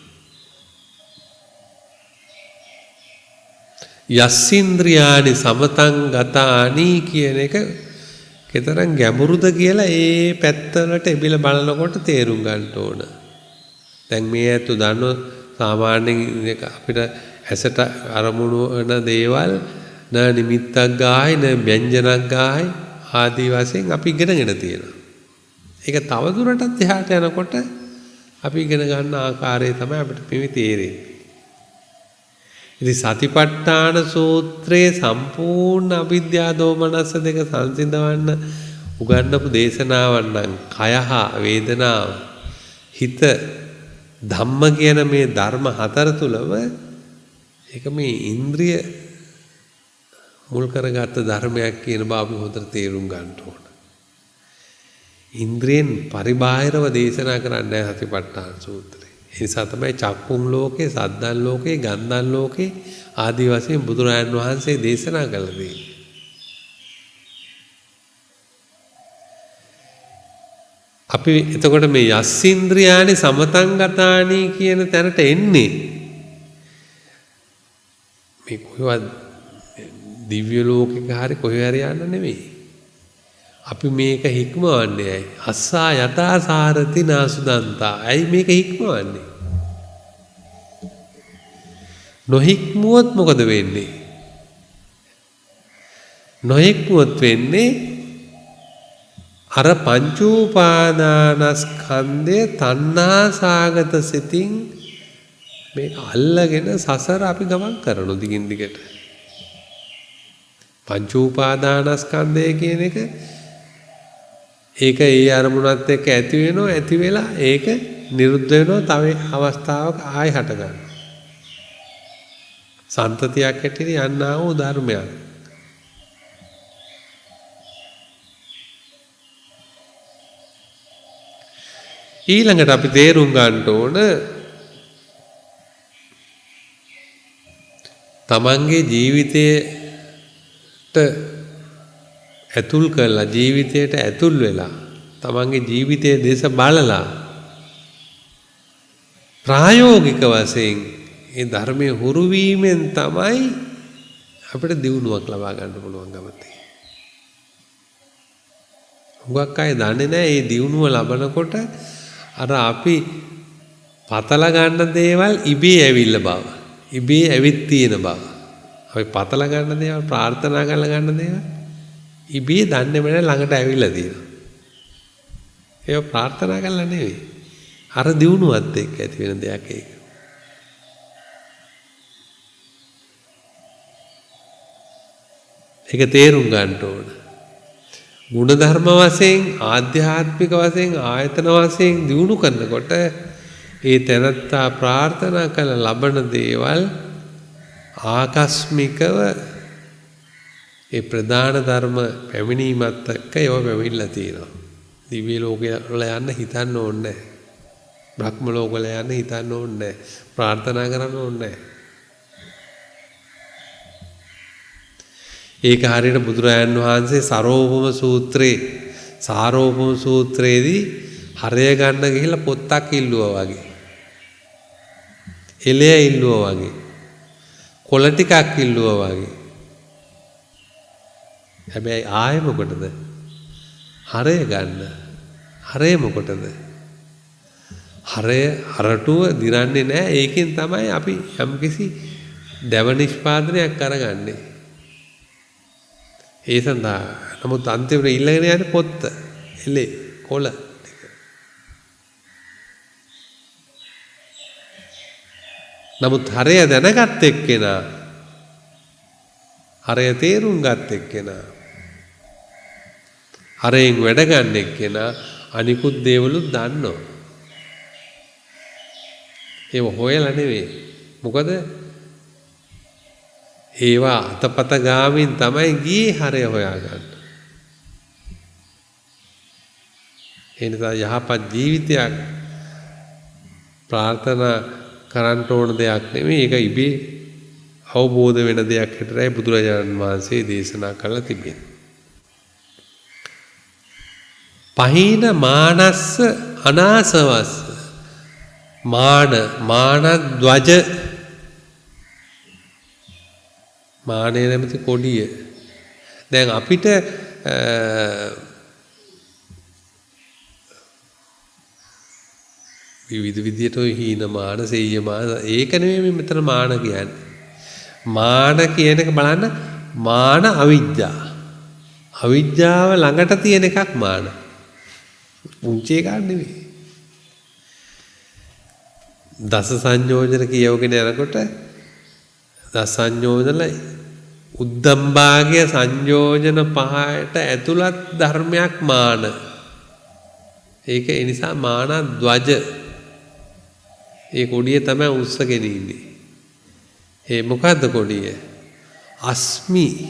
යස්සීන්ද්‍රියානි සමතං ගතානි කියන එක කතරම් ගැඹුරුද කියලා ඒ පැත්තවලට එබිල බලනකොට තේරුම් ගන්න ඕන. දැන් මේ ඇතු දන්න සාමාන්‍යයෙන් අපිට ඇසට අරමුණු වන දේවල් න නිමිත්තක් ගායි න ව්‍යංජනක් ගායි ආදී වශයෙන් අපි ඉගෙනගෙන තියෙනවා. ඒක තව දුරටත් එහාට යනකොට අපි ඉගෙන ගන්න ආකාරය තමයි අපිට මේ තේරෙන්නේ. ඉතින් සතිපට්ඨාන සූත්‍රයේ සම්පූර්ණ අවිද්‍යා දෝමනස්ස දෙක සංසිඳවන්න උගන්වපු දේශනාවන් නම් කය හා වේදනාව හිත ධම්ම කියන මේ ධර්ම හතර තුලම ඒක මේ ඉන්ද්‍රිය මුල් කරගත් ධර්මයක් කියන බව අපි හොඳට තේරුම් ගන්න ඕන. ඉන්ද්‍රියෙන් පරිබාහිරව දේශනා කරන්නේ සතිපට්ඨාන සූත්‍රය. ඒ නිසා තමයි චක්කුම් ලෝකේ, සද්දන් ලෝකේ, ගන්ධන් ලෝකේ ආදී වශයෙන් බුදුරජාණන් වහන්සේ දේශනා කළා දෙන්නේ. අපි එතකොට මේ යස්සීන්ද්‍රියානි සමතංගතානි කියන තැනට එන්නේ මේ කොහෙවත් දිව්‍ය ලෝකෙක හරි කොහේ හරි යන්න නෙමෙයි. අපි මේක හික්මවන්නේ ඇයි? අස්සා යතා සාරති නාසුදන්තා. ඇයි මේක හික්මවන්නේ? නොහික්මුවොත් මොකද වෙන්නේ? නොහික්මුවොත් වෙන්නේ අර පංච උපාදානස්කන්ධය තණ්හා සාගත සිතින් මේක අල්ලගෙන සසර අපි ගමන් කරන දිගින් දිගට. පංච උපාදානස්කන්ධය කියන එක ඒක ඒ අරමුණත් එක්ක ඇති වෙනවා, ඇති වෙලා ඒක නිරුද්ධ වෙනවා, තව අවස්ථාවක ආයෙ හට ගන්නවා. සන්තතියක් හැටියට යන්නා වූ ධර්මයක්. ඊළඟට අපි තේරුම් ගන්න ඕන තමන්ගේ ජීවිතයට ඇතුල් කරලා ජීවිතයට ඇතුල් වෙලා තමන්ගේ ජීවිතයේ දේශ බලලා ප්‍රායෝගික වශයෙන් ඒ ධර්මයේ හුරු වීමෙන් තමයි අපිට දියුණුවක් ලබා ගන්න පුළුවන්කම තියෙන්නේ. හුඟක් අය දන්නේ නැහැ මේ දියුණුව ලබනකොට අර අපි පතල ගන්න දේවල් ඉබේ ඇවිල්ල බව. ඉබේ ඇවිත් තියෙන බව. අපි පතල ගන්න දේවල් ප්‍රාර්ථනා කරලා ගන්න දේවල් ඉබේ දන්නේම නැහැ ළඟට ඇවිල්ලා තියෙනවා. ඒක ප්‍රාර්ථනා කරලා නෙවෙයි. අර දියුණුවත් එක්ක ඇති වෙන දෙයක් ඒක. ඒක තේරුම් ගන්න ඕන. ගුණධර්ම වශයෙන් ආධ්‍යාත්මික වශයෙන් ආයතන වශයෙන් දියුණු කරනකොට ඒ තැනත්තා ප්‍රාර්ථනා කළ ලබන දේවල් ආකස්මිකව ඒ ප්‍රධාන ධර්ම පැමිණීමත් එක්ක ඒව පැමිණලා තියෙනවා. දිව්‍ය ලෝකවල යන්න හිතන්න ඕනේ නැහැ. බ්‍රහ්ම ලෝකවල යන්න හිතන්න ඕනේ නැහැ. ප්‍රාර්ථනා කරන්න ඕනේ නැහැ. ඒක හරියට බුදුරජාණන් වහන්සේ සාරෝපම සූත්‍රයේදී හරය ගන්න ගිහිල්ලා පොත්තක් ඉල්ලුවා වගේ. එළය ඉල්ලුවා වගේ. කොළ ටිකක් ඉල්ලුවා වගේ. හැබැයි ආයෙ මොකටද? හරය ගන්න. හරය මොකටද? හරය අරටුව දිරන්නේ නැහැ. ඒකෙන් තමයි අපි යම්කිසි දැව නිෂ්පාදනයක් කරගන්නේ. ඒ සඳහා නමුත් අන්තිමට ඉල්ලගෙන යන්නේ පොත්ත, එලේ, කොළ ටික. නමුත් හරය දැනගත් එක්කෙනා, හරය තේරුම් ගත් එක්කෙනා, හරයෙන් වැඩ ගන්න එක්කෙනා අනිකුත් දේවලුත් දන්නවා. ඒව හොයලා නෙවෙයි. මොකද ඒවා අතපත ගාමින් තමයි ගියේ හරය හොයාගන්න. ඒ නිසා යහපත් ජීවිතයක් ප්‍රාර්ථනා කරන්න ඕන දෙයක් නෙමෙයි. ඒක ඉබේ අවබෝධ වෙන දෙයක් හැටියටයි බුදුරජාණන් වහන්සේ දේශනා කළා තිබෙන්නේ. පහින මානස්ස අනාසවස්ස මානද්වජ මානේ නැමැති කොඩිය. දැන් අපිට විවිධ විදියට ඔය හීනමාන සෙය්‍යමාන ඒක නෙමෙයි මෙතන මාන කියන්නේ. මාන කියන එක බලන්න මාන අවිජ්ජා. අවිජ්ජාව ළඟට තියෙන එකක් මාන. පුංචි එකක් නෙමෙයි. දස සංයෝජන කියවගෙන යනකොට දස සංයෝජන උද්දම්භාගය සංයෝජන පහට ඇතුළත් ධර්මයක් මාන. ඒක ඒ නිසා මානද්වජ. ඒ කොඩිය තමයි උස්සගෙන ඉන්නේ. ඒ මොකද්ද කොඩිය? අස්මි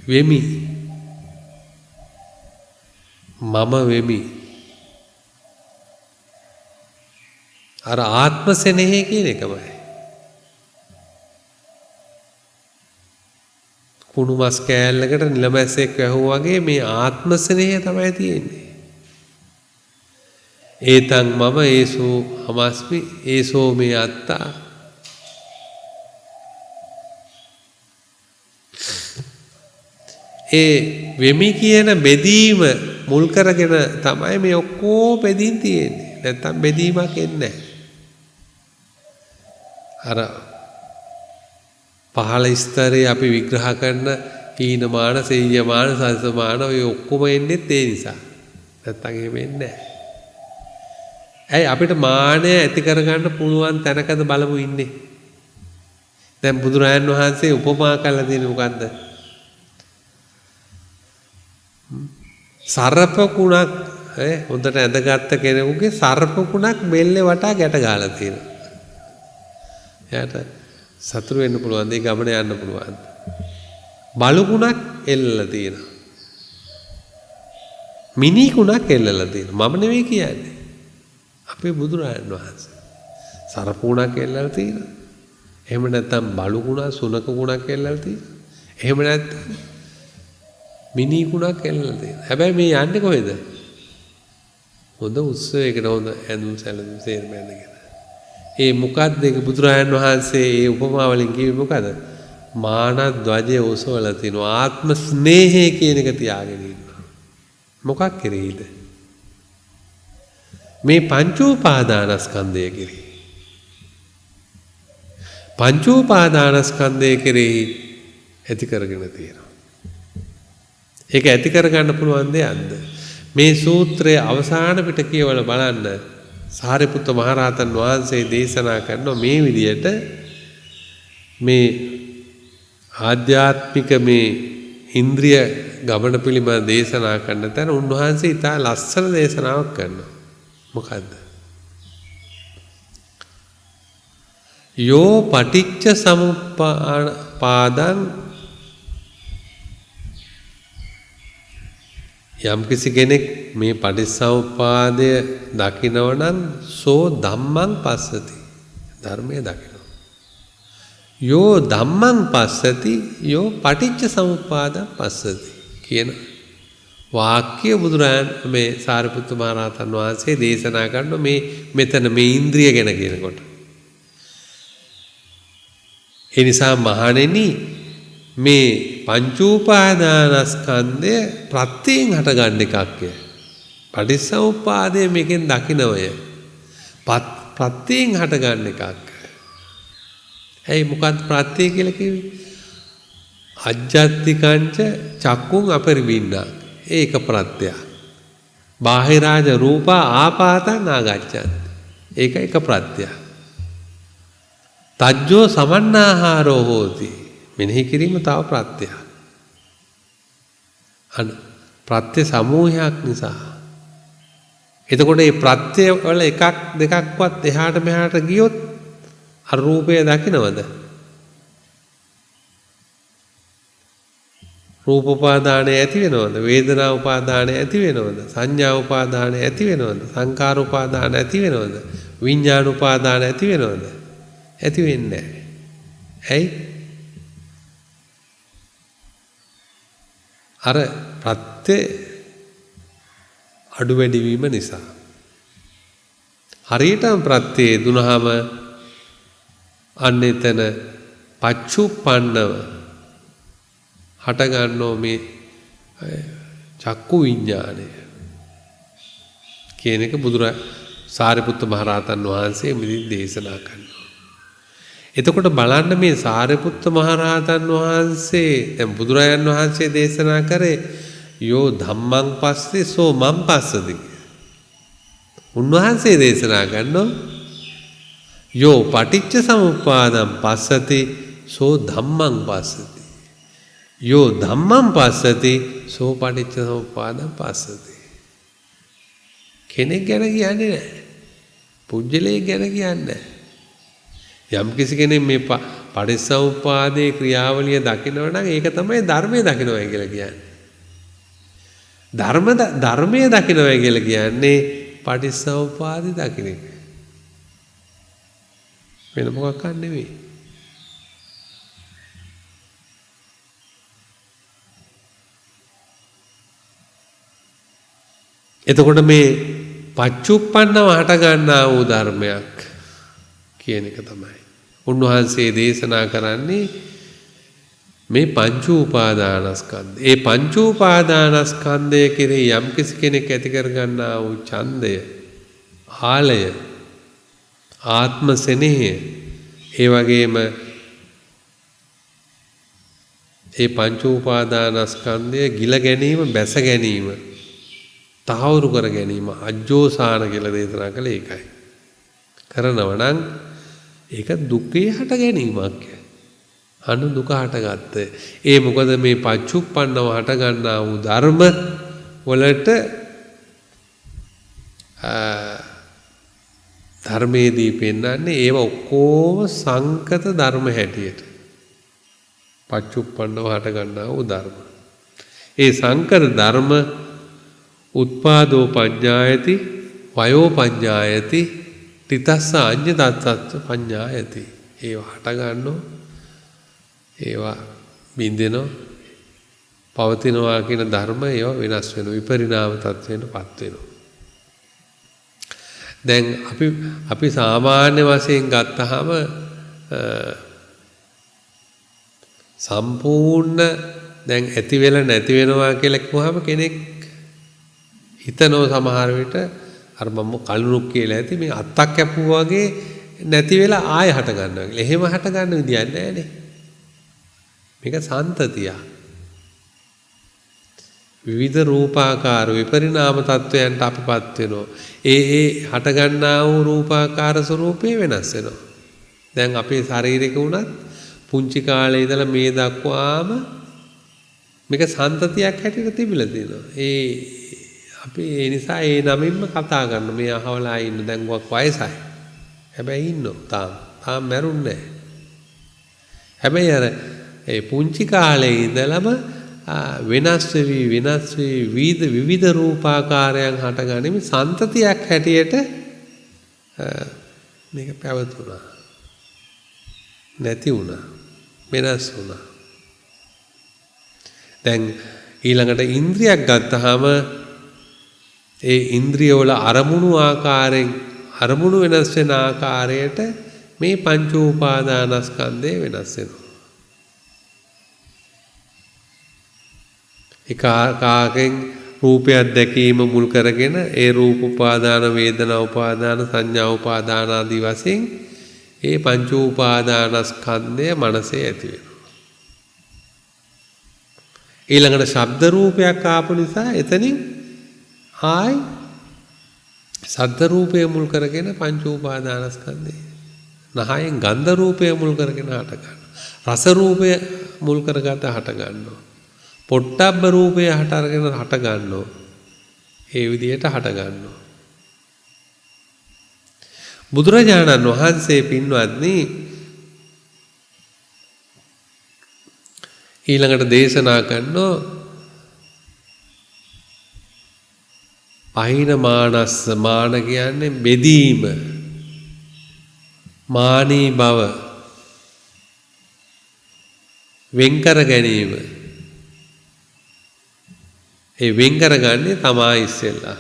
වෙමි. මම වෙමි. අර ආත්ම සෙනෙහි කියන එකමයි. කුණු මස් කෑල්ලකට නිලමැස්සෙක් වැහුවා වගේ මේ ආත්ම සෙනෙහි තමයි තියෙන්නේ. ඒතං මම ඒසෝ හමස්මි ඒසෝ මේ අත්තා. ඒ වෙමි කියන බෙදීම මුල් කරගෙන තමයි මේ ඔක්කොම බෙදීම් තියෙන්නේ. නැත්තම් බෙදීමක් එන්නේ නැහැ. අර පහළ ස්තරයේ අපි විග්‍රහ කරන හීනමාන සෙය්‍යමාන සල්සමාන ඔය ඔක්කොම එන්නේ ඒ නිසා. නැත්තම් එහෙම එන්නේ නැහැ. ඇයි අපිට මානය ඇති කරගන්න පුළුවන් තැනකද බලමු ඉන්නේ. දැන් බුදුරජාණන් වහන්සේ උපමා කළා දෙන්නේ මොකද්ද? සර්ප කුණක් හොඳට ඇඳගත්ත කෙනෙකුගේ සර්ප කුණක් බෙල්ලේ වටා ගැට ගහලා තියෙනවා. එයාට සතුරු වෙන්න පුළුවන්, ඒ ගමන යන්න පුළුවන්. බලු කුණක් එල්ලලා තියෙනවා. මිනි කුණක් එල්ලලා තියෙනවා. මම නෙවෙයි කියන්නේ. අපේ බුදුරජාණන් වහන්සේ. සර්ප කුණක් එල්ලලා තියෙනවා. එහෙම නැත්නම් බලු කුණක්, සුනක කුණක් එල්ලලා තියෙනවා. එහෙම නැත්නම් මිනි කුණක් එල්ලලා තියෙනවා. හැබැයි මේ යන්නේ කොහෙද? හොඳ උත්සවයකට හොඳ ඇඳුම් සැලසුම් සේරම ඇඳගෙන. ඒ මොකද්ද ඒක බුදුරජාණන් වහන්සේ ඒ උපමා වලින් කිව්වේ මොකද? මානද්වජය ඔසවලා තිනවා. ආත්ම ස්නේහය කියන එක තියාගෙන ඉන්නවා. මොකක් කෙරෙහිද? මේ පංච උපාදානස්කන්ධය කෙරෙහි. පංච උපාදානස්කන්ධය කෙරෙහි ඇති කරගෙන තියෙනවා. ඒක ඇති කරගන්න පුළුවන් දෙයක්ද? මේ සූත්‍රයේ අවසාන පිට කියවල බලන්න සාරිපුත්ත මහරහතන් වහන්සේ දේශනා කරන මේ විදියට මේ ආධ්‍යාත්මික මේ ඉන්ද්‍රිය ගමන පිළිබඳ දේශනා කරන තැන උන්වහන්සේ ඉතා ලස්සන දේශනාවක් කරනවා. මොකද්ද? යෝ පටිච්ච සමුප්පාදං යම් කිසි කෙනෙක් මේ පටිච්චසමුප්පාදය දකිනවා නම් සෝ ධම්මං පස්සති. ධර්මය දකිනවා. යෝ ධම්මං පස්සති යෝ පටිච්ච සමුප්පාදං පස්සති කියන වාක්‍ය බුදුරජාණන් මේ සාරිපුත්ත මහ රහතන් වහන්සේ දේශනා කරන මේ මෙතන මේ ඉන්ද්‍රිය ගැන කියනකොට. ඒ නිසා මහණෙනි මේ පංච උපාදානස්කන්ධය ප්‍රත්‍යයෙන් හටගන්න එකක්ය. පටිච්චසමුප්පාදය මේකෙන් දකින්නවය. ප්‍රත්‍යයෙන් හටගන්න එකක්. ඇයි මොකක්ද ප්‍රත්‍ය කියලා කිව්වේ? අජ්ජත්තිකංච චක්කුං අපරිවින්නා. ඒක ප්‍රත්‍යයක්. බාහිරාජ රූපා ආපාතං ආගච්ඡanti. ඒක එක ප්‍රත්‍යයක්. තජ්ජෝ සමන්නාහාරෝ හෝති. මෙනෙහි කිරීම තව ප්‍රත්‍යයක්. ප්‍රත්‍ය සමූහයක් නිසා. එතකොට මේ ප්‍රත්‍ය වල එකක් දෙකක්වත් එහාට මෙහාට ගියොත් අරූපය දකින්නවද? රූප උපාදානය ඇති වෙනවද? වේදනා උපාදානය ඇති වෙනවද? සංඥා උපාදානය ඇති වෙනවද? සංකාර උපාදාන ඇති වෙනවද? විඥාන උපාදාන ඇති වෙනවද? ඇති වෙන්නේ නැහැ. ඇයි? අර ප්‍රත්‍ය අඩු වැඩි වීම නිසා. හරියටම ප්‍රත්‍ය දුනහම අන්න එතන පච්චුප්පන්නව හට ගන්නෝ මේ චක්කු විඥානය කියන එක සාරිපුත්ත මහරහතන් වහන්සේ මෙහි දේශනා කරනවා. එතකොට බලන්න මේ සාරිපුත්ත මහරහතන් වහන්සේ දැන් බුදුරජාණන් වහන්සේ දේශනා කරේ යෝ ධම්මං පස්සේ සෝ මං පස්සති. උන්වහන්සේ දේශනා කරනවා යෝ පටිච්ච සමුප්පාදං පස්සති සෝ ධම්මං පස්සති. යෝ ධම්මං පස්සති සෝ පටිච්ච සමුප්පාදං පස්සති. කෙනෙක් ගැන කියන්නේ නැහැ. පුජ්‍යලේ ගැන කියන්නේ නැහැ. යම් කිසි කෙනෙක් මේ පටිච්චසමුප්පාදේ ක්‍රියාවලිය දකිනවා නම් ඒක තමයි ධර්මයේ දකිනවා කියලා කියන්නේ. ධර්මයේ දකිනවා කියලා කියන්නේ පටිච්චසමුප්පාදේ දකින එක. වෙන මොකක් නෙවෙයි. එතකොට මේ පච්චුප්පන්නව හට ගන්නා වූ ධර්මයක් කියන එක තමයි. උන්වහන්සේ දේශනා කරන්නේ මේ පංච උපාදානස්කන්ධ. ඒ පංච උපාදානස්කන්ධය කෙරෙහි යම් කිසි කෙනෙක් ඇති කර ගන්නා වූ ඡන්දය, ආලය, ආත්ම සෙනෙහය, ඒ වගේම ඒ පංච උපාදානස්කන්ධය ගිල ගැනීම, බැස ගැනීම, තහවුරු කර ගැනීම අජ්ජෝසාන කියලා දේශනා කළේ ඒකයි. කරනව නම් ඒක දුකේ හට ගැනීමක්. අනු දුක හටගත්තේ. ඒ මොකද මේ පච්චුප්පන්නව හට ගන්නා වූ ධර්ම වලට ධර්මයේදී පෙන්වන්නේ ඒව ඔක්කොම සංකත ධර්ම හැටියට. පච්චුප්පන්නව හට ගන්නා වූ ධර්ම. ඒ සංකත ධර්ම උත්පාදෝ පඤ්ඤායති වයෝ පඤ්ඤායති තිතස්ස අඤ්ඤ තත්ත්ව පඤ්ඤායති. ඒවා හට ගන්නෝ ඒවා බින්දෙනවා පවතිනවා කියන ධර්ම ඒවා වෙනස් වෙනවා විපරිණාම තත්ත්වයටපත් වෙනවා. දැන් අපි සාමාන්‍ය වශයෙන් ගත්තාම සම්පූර්ණ දැන් ඇති වෙලා නැති වෙනවා කියලා කිව්වහම කෙනෙක් හිතනෝ සමහර විට අර මම කලුණුක් කියලා ඇති මේ අත්තක් කැපුවා වගේ නැති වෙලා ආය හට ගන්නවා කියලා. එහෙම හට ගන්න විදියක් නැහැ නේ. මේක සන්තතිය. විවිධ රූපාකාර විපරිණාම තත්වයන්ට අපිපත් වෙනවා. ඒ හට ගන්නා වූ රූපාකාර ස්වરૂපේ වෙනස් වෙනවා. දැන් අපේ ශරීරයක වුණත් පුංචි කාලේ ඉඳලා මේ දක්වාම මේක සන්තතියක් හැටියට තිබිලා තියෙනවා. අපි ඒ නිසා ඒ නමින්ම කතා කරන මේ අහවලා ඉන්න දැන් ගොක් වයසයි. හැබැයි ඉන්නෝ තාම මැරුන්නේ නැහැ. හැබැයි අර ඒ පුංචි කාලේ ඉඳලම වෙනස් වෙවි විවිධ රූපාකාරයන් හටගනිමින් සන්තතියක් හැටියට මේක පැවතුණා. නැති වුණා. වෙනස් වුණා. දැන් ඊළඟට ඉන්ද්‍රියක් ගත්තාම ඒ ඉන්ද්‍රිය වල අරමුණු වෙනස් වෙන ආකාරයට මේ පංච උපාදානස්කන්ධය වෙනස් වෙනවා. කාකෙන් රූපයක් දැකීම මුල් කරගෙන ඒ රූප උපාදාන වේදනා උපාදාන සංඥා උපාදාන ආදී වශයෙන් ඒ පංච උපාදානස්කන්ධය මනසේ ඇති වෙනවා. ඊළඟට ශබ්ද රූපයක් ආපු නිසා එතනින් ආයි සද්ද රූපය මුල් කරගෙන පංච උපාදානස්කන්ධය. නහයෙන් ගන්ධ රූපය මුල් කරගෙන හට ගන්නවා. රස රූපය මුල් කරගත හට ගන්නවා. පොට්ටබ්බ රූපය හට අරගෙන හට ගන්නවා. ඒ විදිහට හට ගන්නවා. බුදුරජාණන් වහන්සේ පින්වත්නි ඊළඟට දේශනා කරනෝ පහින මානස්ස මාන කියන්නේ බෙදීම මානී බව වෙන්කර ගැනීම ඒ වෙන්කර ගන්නේ තමා ඉස්සෙල්ලා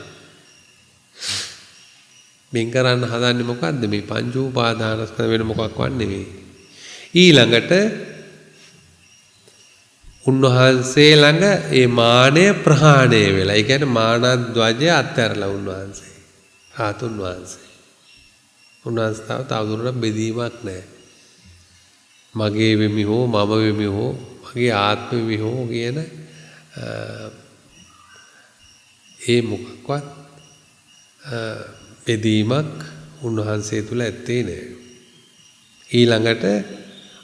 වෙන් කරන්න හදන්නේ මොකද්ද මේ පංච උපාදානස්කන්ධ වෙන මොකක්වත් නෙවෙයි ඊළඟට උන්වහන්සේ ළඟ ඒ මානය ප්‍රහාණය වෙලා ඒ කියන්නේ මානද්වජය අත්හැරලා උන්වහන්සේ රාතුන් වහන්සේ උන්වහන්සේ තවදුරටත් බෙදීමක් නැහැ මගේ වෙමි හෝ මම වෙමි හෝ මගේ ආත්ම වෙමි හෝ කියන ඒ මොකක්වත් බෙදීමක් උන්වහන්සේ තුල ඇත්තේ නැහැ ඊළඟට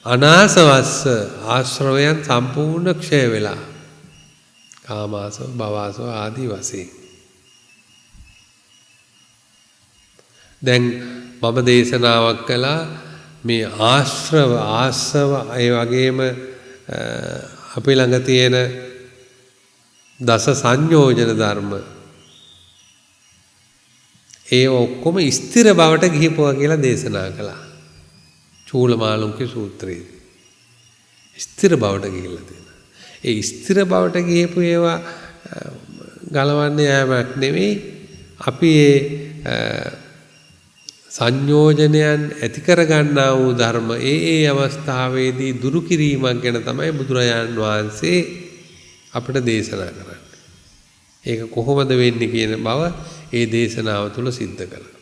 අනාසවස්ස ආශ්‍රවයන් සම්පූර්ණ ක්ෂය වෙලා කාමාසව භවසව ආදී වශයෙන් දැන් මම දේශනාවක් කළා මේ ආශ්‍රව ඒ වගේම අපේ ළඟ තියෙන දස සංයෝජන ධර්ම ඒ ඔක්කොම ස්ථිර බවට ගිහිපුවා කියලා දේශනා කළා චූලමාලුන්ගේ සූත්‍රයේදී ස්ථිර බවට ගිහිල්ලා තියෙනවා. ඒ ස්ථිර බවට ගියපු ඒවා ගලවන්නේ යෑමක් නෙවෙයි. අපි ඒ සංයෝජනයන් ඇති කර ගන්නා වූ ධර්ම ඒ අවස්ථාවේදී දුරු කිරීමක් ගැන තමයි බුදුරජාණන් වහන්සේ අපිට දේශනා කරන්නේ. ඒක කොහොමද වෙන්නේ කියන බව ඒ දේශනාව තුළ සිද්ධ කළා.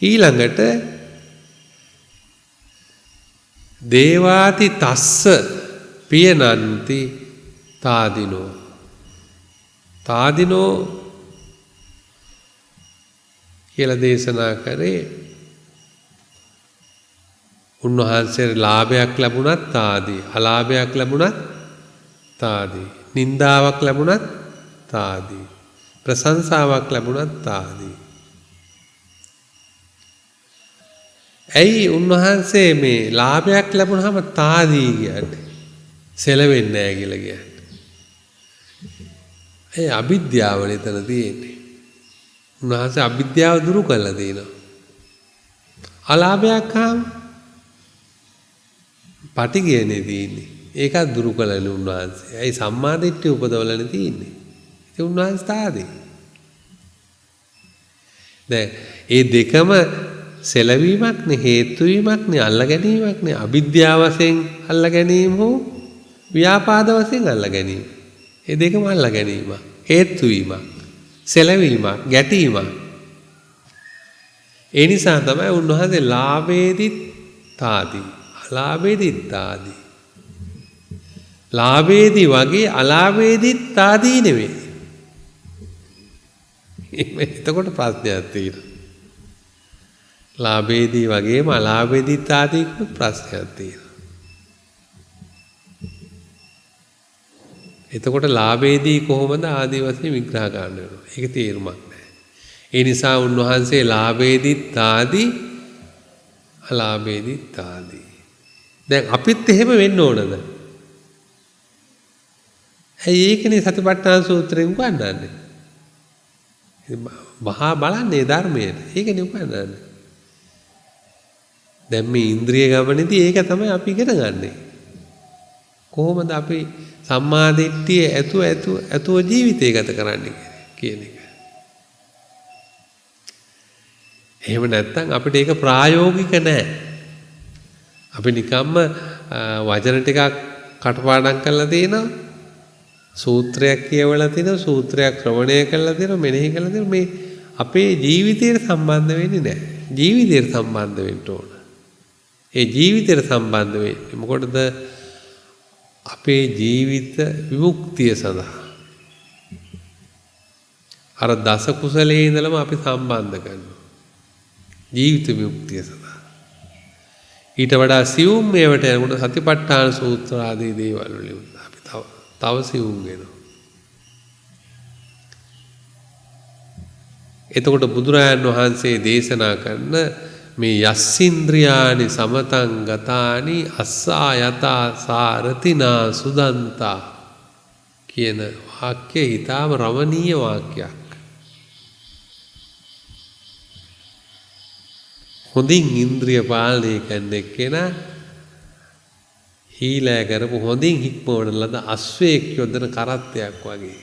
ඊළඟට දේවාති තස්ස පියනන්ති තාදිනෝ කියලා දේශනා කරේ උන්වහන්සේට ලාභයක් ලැබුණත් තාදී අලාභයක් ලැබුණත් තාදී නින්දාවක් ලැබුණත් තාදී ප්‍රශංසාවක් ලැබුණත් තාදී ඇයි උන්වහන්සේ මේ ලාභයක් ලැබුණාම තාදී කියන්නේ සෙලවෙන්නේ නැහැ කියලා කියන්නේ. ඒ අවිද්‍යාව නේතන තියෙන්නේ. උන්වහන්සේ අවිද්‍යාව දුරු කළා දිනවා. අලාභයක් ආම පටිගයනේ තියෙන්නේ. ඒකත් දුරු කළනේ උන්වහන්සේ. ඇයි සම්මාදිට්ඨිය උපදවලනේ තියෙන්නේ. ඒ උන්වහන්සේ තාදී. දැන් ඒ දෙකම සෙලවීමක් නේ හේතු වීමක් නේ අල්ලා ගැනීමක් නේ අවිද්‍යාව වශයෙන් අල්ලා ගැනීම හෝ ව්‍යාපාද වශයෙන් අල්ලා ගැනීම. මේ දෙකම අල්ලා ගැනීම හේතු වීමක් සෙලවීමක් ගැටීමක්. ඒ නිසා තමයි උන්වහන්සේ ලාභේදිත් තාදී අලාභේදිත් තාදී. ලාභේදී වගේ අලාභේදිත් තාදී නෙවෙයි. එතකොට ප්‍රශ්නයක් තියෙනවා. ලාභේදී වගේම අලාභේදීත් ආදී ප්‍රශ්නයක් තියෙනවා. එතකොට ලාභේදී කොහොමද ආදී වශයෙන් විග්‍රහ ගන්න වෙනවා. ඒක තේරුමක් නැහැ. ඒ නිසා උන්වහන්සේ ලාභේදීත් ආදී අලාභේදීත් ආදී. දැන් අපිත් එහෙම වෙන්න ඕනද? ඇයි ඒකනේ සතිපට්ඨාන සූත්‍රයෙන් උගන්වන්නේ? මහා බලන්නේ ධර්මයේ. ඒකනේ උගන්වන්නේ. දැන් මේ ඉන්ද්‍රිය ගමනේදී ඒක තමයි අපි ඉගෙන ගන්නෙ. කොහොමද අපි සම්මාදිට්ඨිය ඇතුව ජීවිතය ගත කරන්නේ කියන එක. එහෙම නැත්නම් අපිට ඒක ප්‍රායෝගික නැහැ. අපි නිකම්ම වචන ටිකක් කටපාඩම් කරලා තියෙනවා. සූත්‍රයක් කියවලා තියෙනවා. සූත්‍රයක් ශ්‍රවණය කරලා තියෙනවා. මෙනෙහි කරලා තියෙනවා. මේ අපේ ජීවිතයට සම්බන්ධ වෙන්නේ නැහැ. ජීවිතයට සම්බන්ධ වෙන්න ඕන. ඒ ජීවිතයට සම්බන්ධ වෙන්නේ මොකටද? අපේ ජීවිත විමුක්තිය සඳහා. අර දස කුසලයේ ඉඳලම අපි සම්බන්ධ කරනවා. ජීවිත විමුක්තිය සඳහා. ඊට වඩා සියුම් මේවට යනකොට සතිපට්ඨාන සූත්‍ර ආදී දේවල් වලින් අපි තව සියුම් වෙනවා. එතකොට බුදුරජාණන් වහන්සේ දේශනා කරන මේ යස්සීන්ද්‍රියානි සමතං ගතානි අස්සා යතා සාරතිනා සුදන්තා කියන වාක්‍යය ඊටාම රමණීය වාක්‍යයක්. හොඳින් ඉන්ද්‍රිය පාලනය කරන එක්කෙනා හීලෑ කරපු හොඳින් හික්මවන ලද අශ්වයෙක් යොදන කරත්තයක් වගේ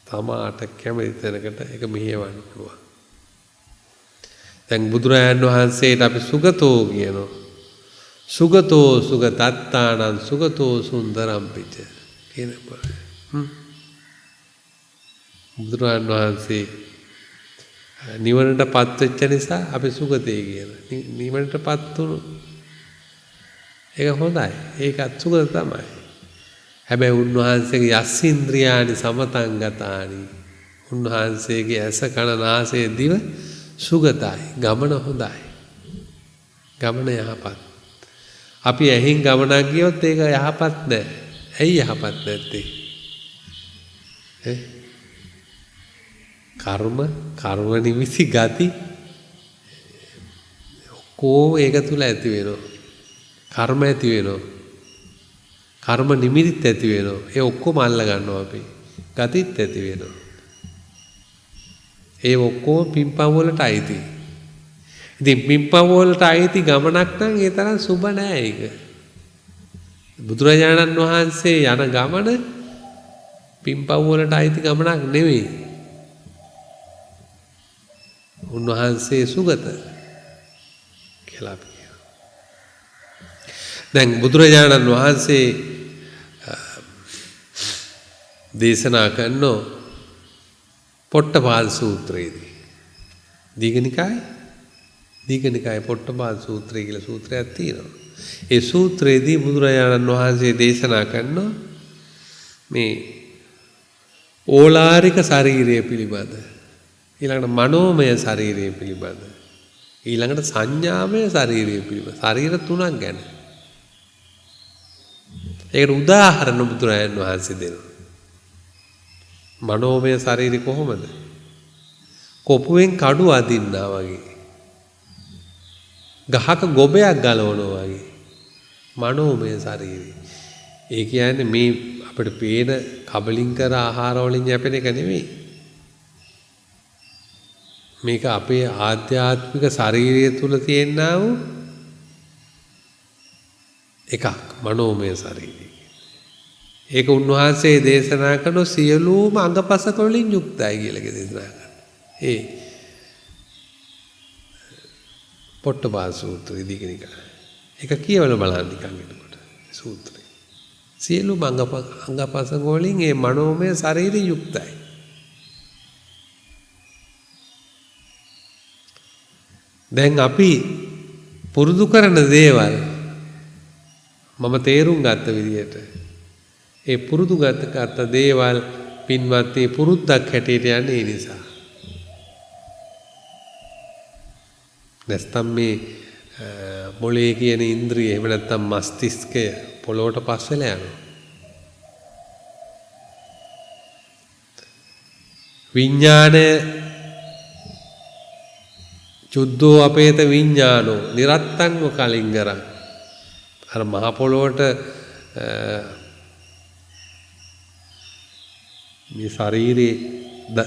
තමාට කැමති තැනකට ඒක මෙහෙවන්න පුළුවන්. දැන් බුදුරජාණන් වහන්සේට අපි සුගතෝ කියනවා. සුගතෝ සුගතත්තානං සුගතෝ සුන්දරම් පිච කියන බුදුරජාණන් වහන්සේ නිවනට පත් වෙච්ච නිසා අපි සුගතේ කියන. නිවනට පත් වුණු ඒක හොඳයි. ඒකත් සුගත තමයි. හැබැයි උන්වහන්සේගේ යස්සීන්ද්‍රියානි සමතං ගතානි. උන්වහන්සේගේ ඇස කන නාසය දිව සුගතයි. ගමන හොඳයි. ගමන යහපත්. අපි ඇහින් ගමනක් ගියොත් ඒක යහපත් නැහැ. ඇයි යහපත් නැත්තේ? කර්ම නිමිති ගති ඔක්කොම ඒක තුල ඇති වෙනවා. කර්ම ඇති වෙනවා. කර්ම නිමිතිත් ඇති වෙනවා. ඒ ඔක්කොම අල්ල ගන්නවා අපි. ගතිත් ඇති වෙනවා. ඒ ඔක්කොම පින්පව් වලට අයිති. ඉතින් පින්පව් වලට අයිති ගමනක් නම් ඒ තරම් සුබ නෑ ඒක. බුදුරජාණන් වහන්සේ යන ගමන පින්පව් වලට අයිති ගමනක් නෙවෙයි. උන්වහන්සේ සුගත කියලා අපි කියනවා. දැන් බුදුරජාණන් වහන්සේ දේශනා කරන පොට්ටපාද සූත්‍රයේදී දීඝනිකායේ පොට්ටපාද සූත්‍රය කියලා සූත්‍රයක් තියෙනවා. ඒ සූත්‍රයේදී බුදුරජාණන් වහන්සේ දේශනා කරන මේ ඕලාරික ශරීරය පිළිබඳ, ඊළඟට මනෝමය ශරීරය පිළිබඳ, ඊළඟට සංඥාමය ශරීරය පිළිබඳ ශරීර තුනක් ගැන. ඒකට උදාහරණ බුදුරජාණන් වහන්සේ දෙනවා. මනෝමය ශරීරය කොහොමද? කොපුවෙන් කඩු අදින්නා වගේ. ගහක ගොබයක් ගලවනවා වගේ. මනෝමය ශරීරය. ඒ කියන්නේ මේ අපිට පේන කබලින්කර ආහාර වලින් යැපෙන එක නෙමෙයි. මේක අපේ ආධ්‍යාත්මික ශරීරය තුල තියෙනා වූ එකක් මනෝමය ශරීරය. ඒක උන්වහන්සේ දේශනා කරන සියලුම අංගපසක වලින් යුක්තයි කියලා දේශනා කරනවා. ඒ පොට්ටපාද සූත්‍රයේ දීඝනිකාය. ඒක කියවල බලන්න නිකන් එතකොට සූත්‍රය. සියලුම අංගපසක වලින් මේ මනෝමය ශරීරය යුක්තයි. දැන් අපි පුරුදු කරන දේවල් මම තේරුම් ගත්ත විදිහට ඒ පුරුදු ගත දේවල් පින්වත්නි පුරුද්දක් හැටියට යන්නේ ඒ නිසා. නැත්නම් මේ මොළේ කියන ඉන්ද්‍රිය එහෙම නැත්නම් මස්තිෂ්කය පොළොවට පස් වෙලා යනවා. විඥානය චුද්ධෝ අපේත විඥානෝ නිරත්තංව කලින්ගරං. අර මහ පොළොවට මේ ශරීරේ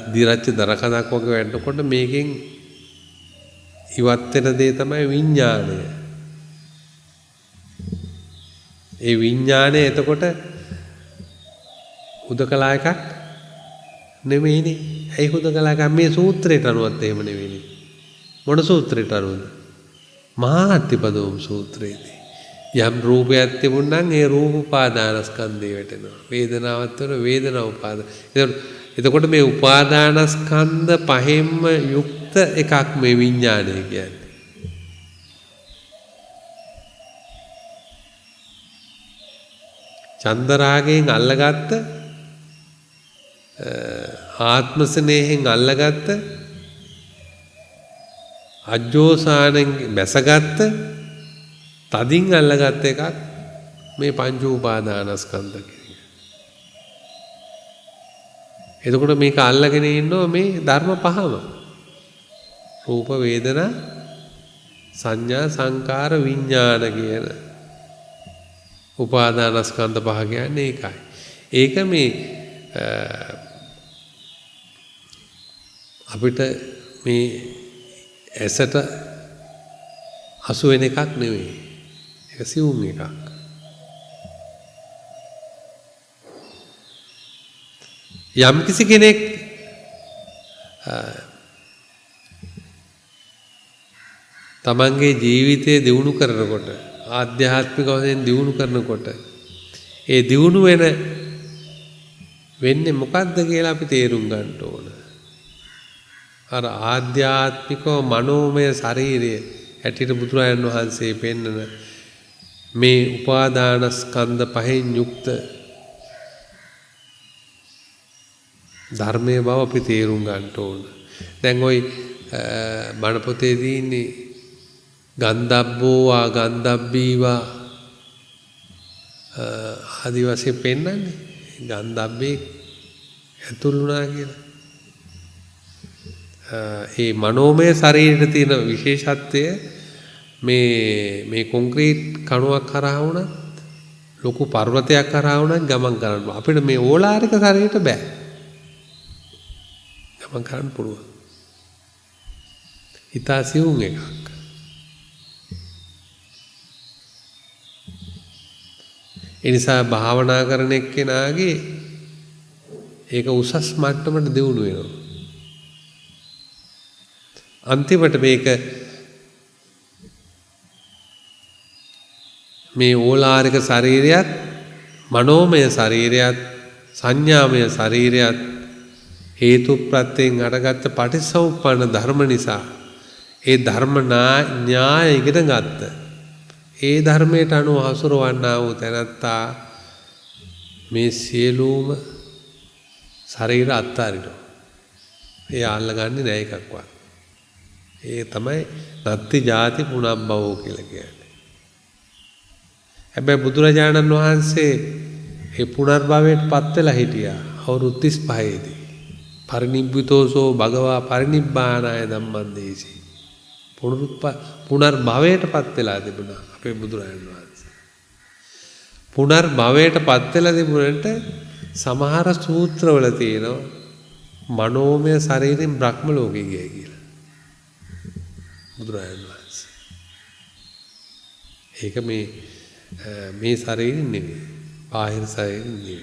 දිරච්ච දරකඩක් වගේ වැටෙනකොට මේකෙන් ඉවත් වෙන දේ තමයි විඥානය. ඒ විඥානය එතකොට හුදකලා එකක් නෙමෙයිනේ. ඇයි හුදකලා එකක්? මේ සූත්‍රයට අනුවත් එහෙම නෙවෙයිනේ. මොන සූත්‍රයට අනුවද? මහාත්තිපදෝම සූත්‍රයේදී යම් රූපයක් තිබුණා නම් ඒ රූප උපාදානස්කන්ධය වැටෙනවා. වේදනාවත් වෙන වේදනා උපාදාන. එතකොට මේ උපාදානස්කන්ධ පහෙන්ම යුක්ත එකක් මේ විඥානය කියන්නේ. චන්දරාගයෙන් අල්ලගත්ත ආත්ම ස්නේහයෙන් අල්ලගත්ත අජ්ජෝසානෙන් බැසගත්ත තදින් අල්ලගත්ත එකක් මේ පංච උපාදානස්කන්ධ කියන්නේ. එතකොට මේක අල්ලගෙන ඉන්නවා මේ ධර්ම පහම. රූප වේදනා සංඥා සංකාර විඥාන කියන උපාදානස්කන්ධ පහ කියන්නේ ඒකයි. ඒක මේ අපිට මේ ඇසට හසු වෙන එකක් නෙවෙයි. ඒක සිවුම් එකක්. යම් කිසි කෙනෙක් තමන්ගේ ජීවිතය දියුණු කරනකොට ආධ්‍යාත්මික වශයෙන් දියුණු කරනකොට ඒ දියුණු වෙන්නේ මොකද්ද කියලා අපි තේරුම් ගන්න ඕන. අර ආධ්‍යාත්මික මනෝමය ශරීරය හැටියට බුදුරජාණන් වහන්සේ පෙන්නන මේ උපාදානස්කන්ධ පහෙන් යුක්ත ධර්මයේ බව අපි තේරුම් ගන්න ඕන. දැන් ওই බණ පොතේ තියෙන්නේ ගන්ධබ්බෝ වා ගන්ධබ්බීවා ආදි වශයෙන් පෙන්නන්නේ ගන්ධබ්බේ ඇතුළුනා කියලා. ඒ මනෝමය ශරීරයේ තියෙන විශේෂත්වය මේ කොන්ක්‍රීට් කණුවක් කරා වුණත් ලොකු පර්වතයක් කරා වුණත් ගමන් කරන්න අපිට මේ ඕලාරික ශරීරයට බෑ. ගමන් කරන්න පුළුවන්. හිතා සිවුම් එකක්. ඒ නිසා භාවනා කරන එක්කෙනාගේ ඒක උසස් මට්ටමට දියුණු වෙනවා. අන්තිමට මේක මේ ඕලාරික ශරීරයත් මනෝමය ශරීරයත් සංඥාමය ශරීරයත් හේතු ප්‍රත්‍යයෙන් අටගත්ත පටිච්චසමුප්පන්න ධර්ම නිසා ඒ ධර්ම න්‍යාය ඉගෙන ගත්ත ඒ ධර්මයට අනුව හසුරවන්නා වූ තැනැත්තා මේ සියලුම ශරීර අත්හරිනවා. ඒ අල්ලගන්නේ නැහැ එකක්වත්. ඒ තමයි නත්ති ජාති පුනබ්බවෝ කියලා කියන්නේ. හැබැයි බුදුරජාණන් වහන්සේ ඒ පුනර්භවයට පත් වෙලා හිටියා අවුරුදු 35 දී. පරිනිබ්බිතෝසෝ භගවා පරිනිබ්බානාය ධම්මං දේසි. පුනර්භවයට පත් වෙලා තිබුණා අපේ බුදුරජාණන් වහන්සේ. පුනර්භවයට පත් වෙලා තිබුණට සමහර සූත්‍රවල තියෙනවා මනෝමය ශරීරයෙන් බ්‍රහ්ම ලෝකෙ ගියයි කියලා. බුදුරජාණන් වහන්සේ. ඒක මේ ශරීරෙ නෙවෙයි. බාහිර ශරීරෙ නෙවෙයි.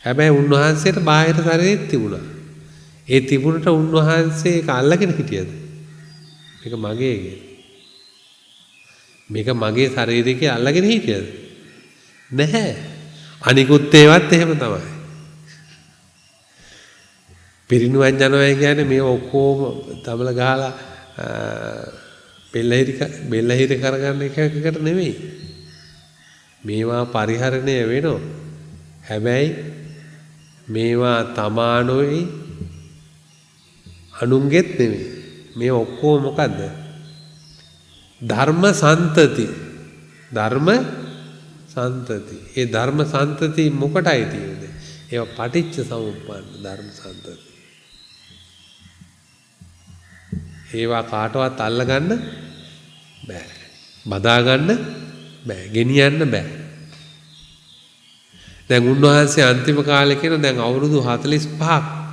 හැබැයි උන්වහන්සේට බාහිර ශරීරෙත් තිබුණා. ඒ තිබුණට උන්වහන්සේ ඒක අල්ලගෙන හිටියද? මේක මගේ කියලා. මේක මගේ ශරීරය කියලා අල්ලගෙන හිටියද? නැහැ. අනිකුත් ඒවත් එහෙම තමයි. පිරිනුවන් යනවා කියන්නේ මේ ඔක්කොම තමල ගහලා බෙල්ලහිරි කරගන්න එකකට නෙමෙයි. මේවා පරිහරණය වෙනවා. හැබැයි මේවා තමානොයි අනුන්ගෙත් නෙමෙයි. මේ ඔක්කොම මොකද්ද? ධර්ම සන්තති. ධර්ම සන්තති. ඒ ධර්ම සන්තති මොකටයි තියෙන්නේ? ඒවා පටිච්ච සමුප්පන්න ධර්ම සන්තති. ඒවා කාටවත් අල්ලගන්න බෑ. බදාගන්න බෑ. ගෙනියන්න බෑ. දැන් උන්වහන්සේ අන්තිම කාලේ කියන දැන් අවුරුදු 45ක්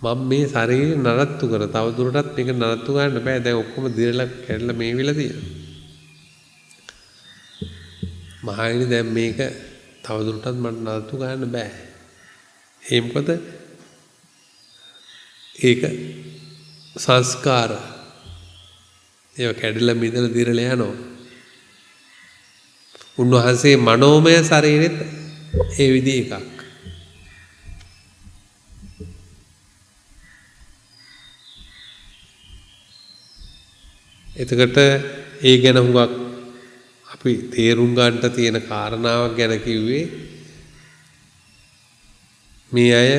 මම මේ ශරීරය නරත්තු කර තව දුරටත් මේක නරත්තු ගන්න බෑ. දැන් ඔක්කොම දිරලා කැඩලා මේ විලා තියෙනවා. මහණෙනි දැන් මේක තව දුරටත් මට නරත්තු ගන්න බෑ. ඒ මොකද ඒක සංස්කාර ඒව කැඩලා මිදලා දිරලා යනවා. උන්වහන්සේ මනෝමය ශරීරෙත් ඒ විදිහ එකක්. එතකොට ඒ ගැන හුඟක් අපි තේරුම් ගන්නට තියෙන කාරණාවක් ගැන කිව්වේ මේ අය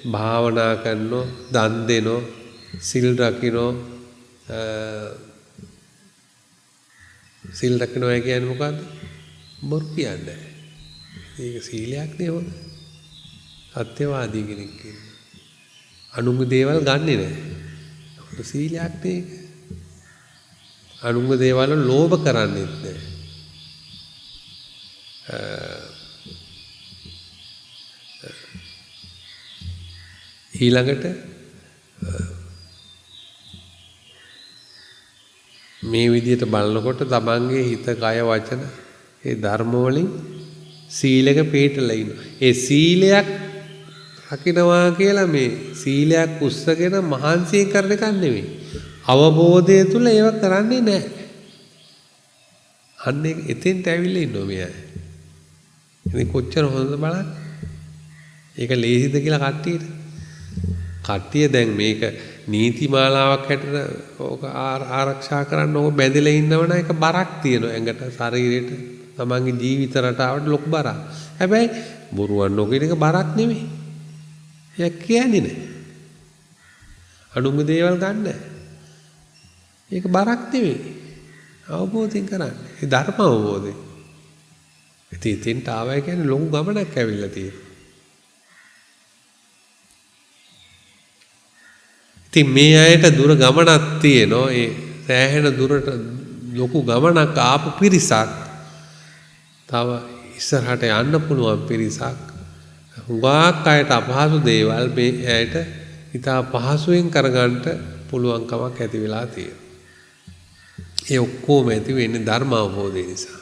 භාවනා කරනෝ දන් දෙනෝ සිල් රකින්නෝ සිල් රකින්නවා කියන්නේ මොකද්ද? බොරු කියන්නේ. ඒක සීලයක් නේ හොඳ. සත්‍යවාදී කෙනෙක් කියන්නේ. අනුන්ගේ දේවල් ගන්නෙ නැහැ. සීලයක් නේ. අනුන්ගේ දේවල් ලෝභ කරන්නේත් නැහැ. ඊළඟට මේ විදිහට බලනකොට තමන්ගේ හිත කය වචන ඒ ධර්ම වලින් සීලක පිළිපදලා ඉන්නවා. ඒ සීලයක් රකින්නවා කියලා මේ සීලයක් උස්සගෙන මහන්සිය කරන එක නෙවෙයි. අවබෝධය තුල ඒව කරන්නේ නැහැ. අන්න එතෙන්ට ඇවිල්ලා ඉන්නවා මෙයා. ඉතින් කොච්චර හොඳද බලන්න. ඒක ලේසිද කියලා කට්ටිය දැන් මේක නීති මාලාවක් හැටියට ඕක ආරක්ෂා කරන්න ඕක බැඳලා ඉන්නවනම් ඒක බරක් තියෙනවා ඇඟට ශරීරයට තමන්ගේ ජීවිත රටාවට ලොකු බරක්. හැබැයි බොරුවක් නොකියන එක බරක් නෙමෙයි. ඒක කියන්නේ නැහැ. අනුන්ගේ දේවල් ගන්න. ඒක බරක් නෙමෙයි. අවබෝධයෙන් කරන්නේ. ඒ ධර්ම අවබෝධය. ඉතින් ආවයි කියන්නේ ලොකු ගමනක් ඇවිල්ලා තියෙනවා. ඉතින් මේ අයට දුර ගමනක් තියෙනවා. ඒ සෑහෙන දුරට ලොකු ගමනක් ආපු පිරිසක් තව ඉස්සරහට යන්න පුළුවන් පිරිසක්. හුඟක් අයට අපහසු දේවල් මේ ඇයට ඉතා පහසුවෙන් කරගන්න පුළුවන්කමක් ඇති වෙලා තියෙනවා. ඒ ඔක්කොම ඇති වෙන්නේ ධර්ම අවබෝධය නිසා.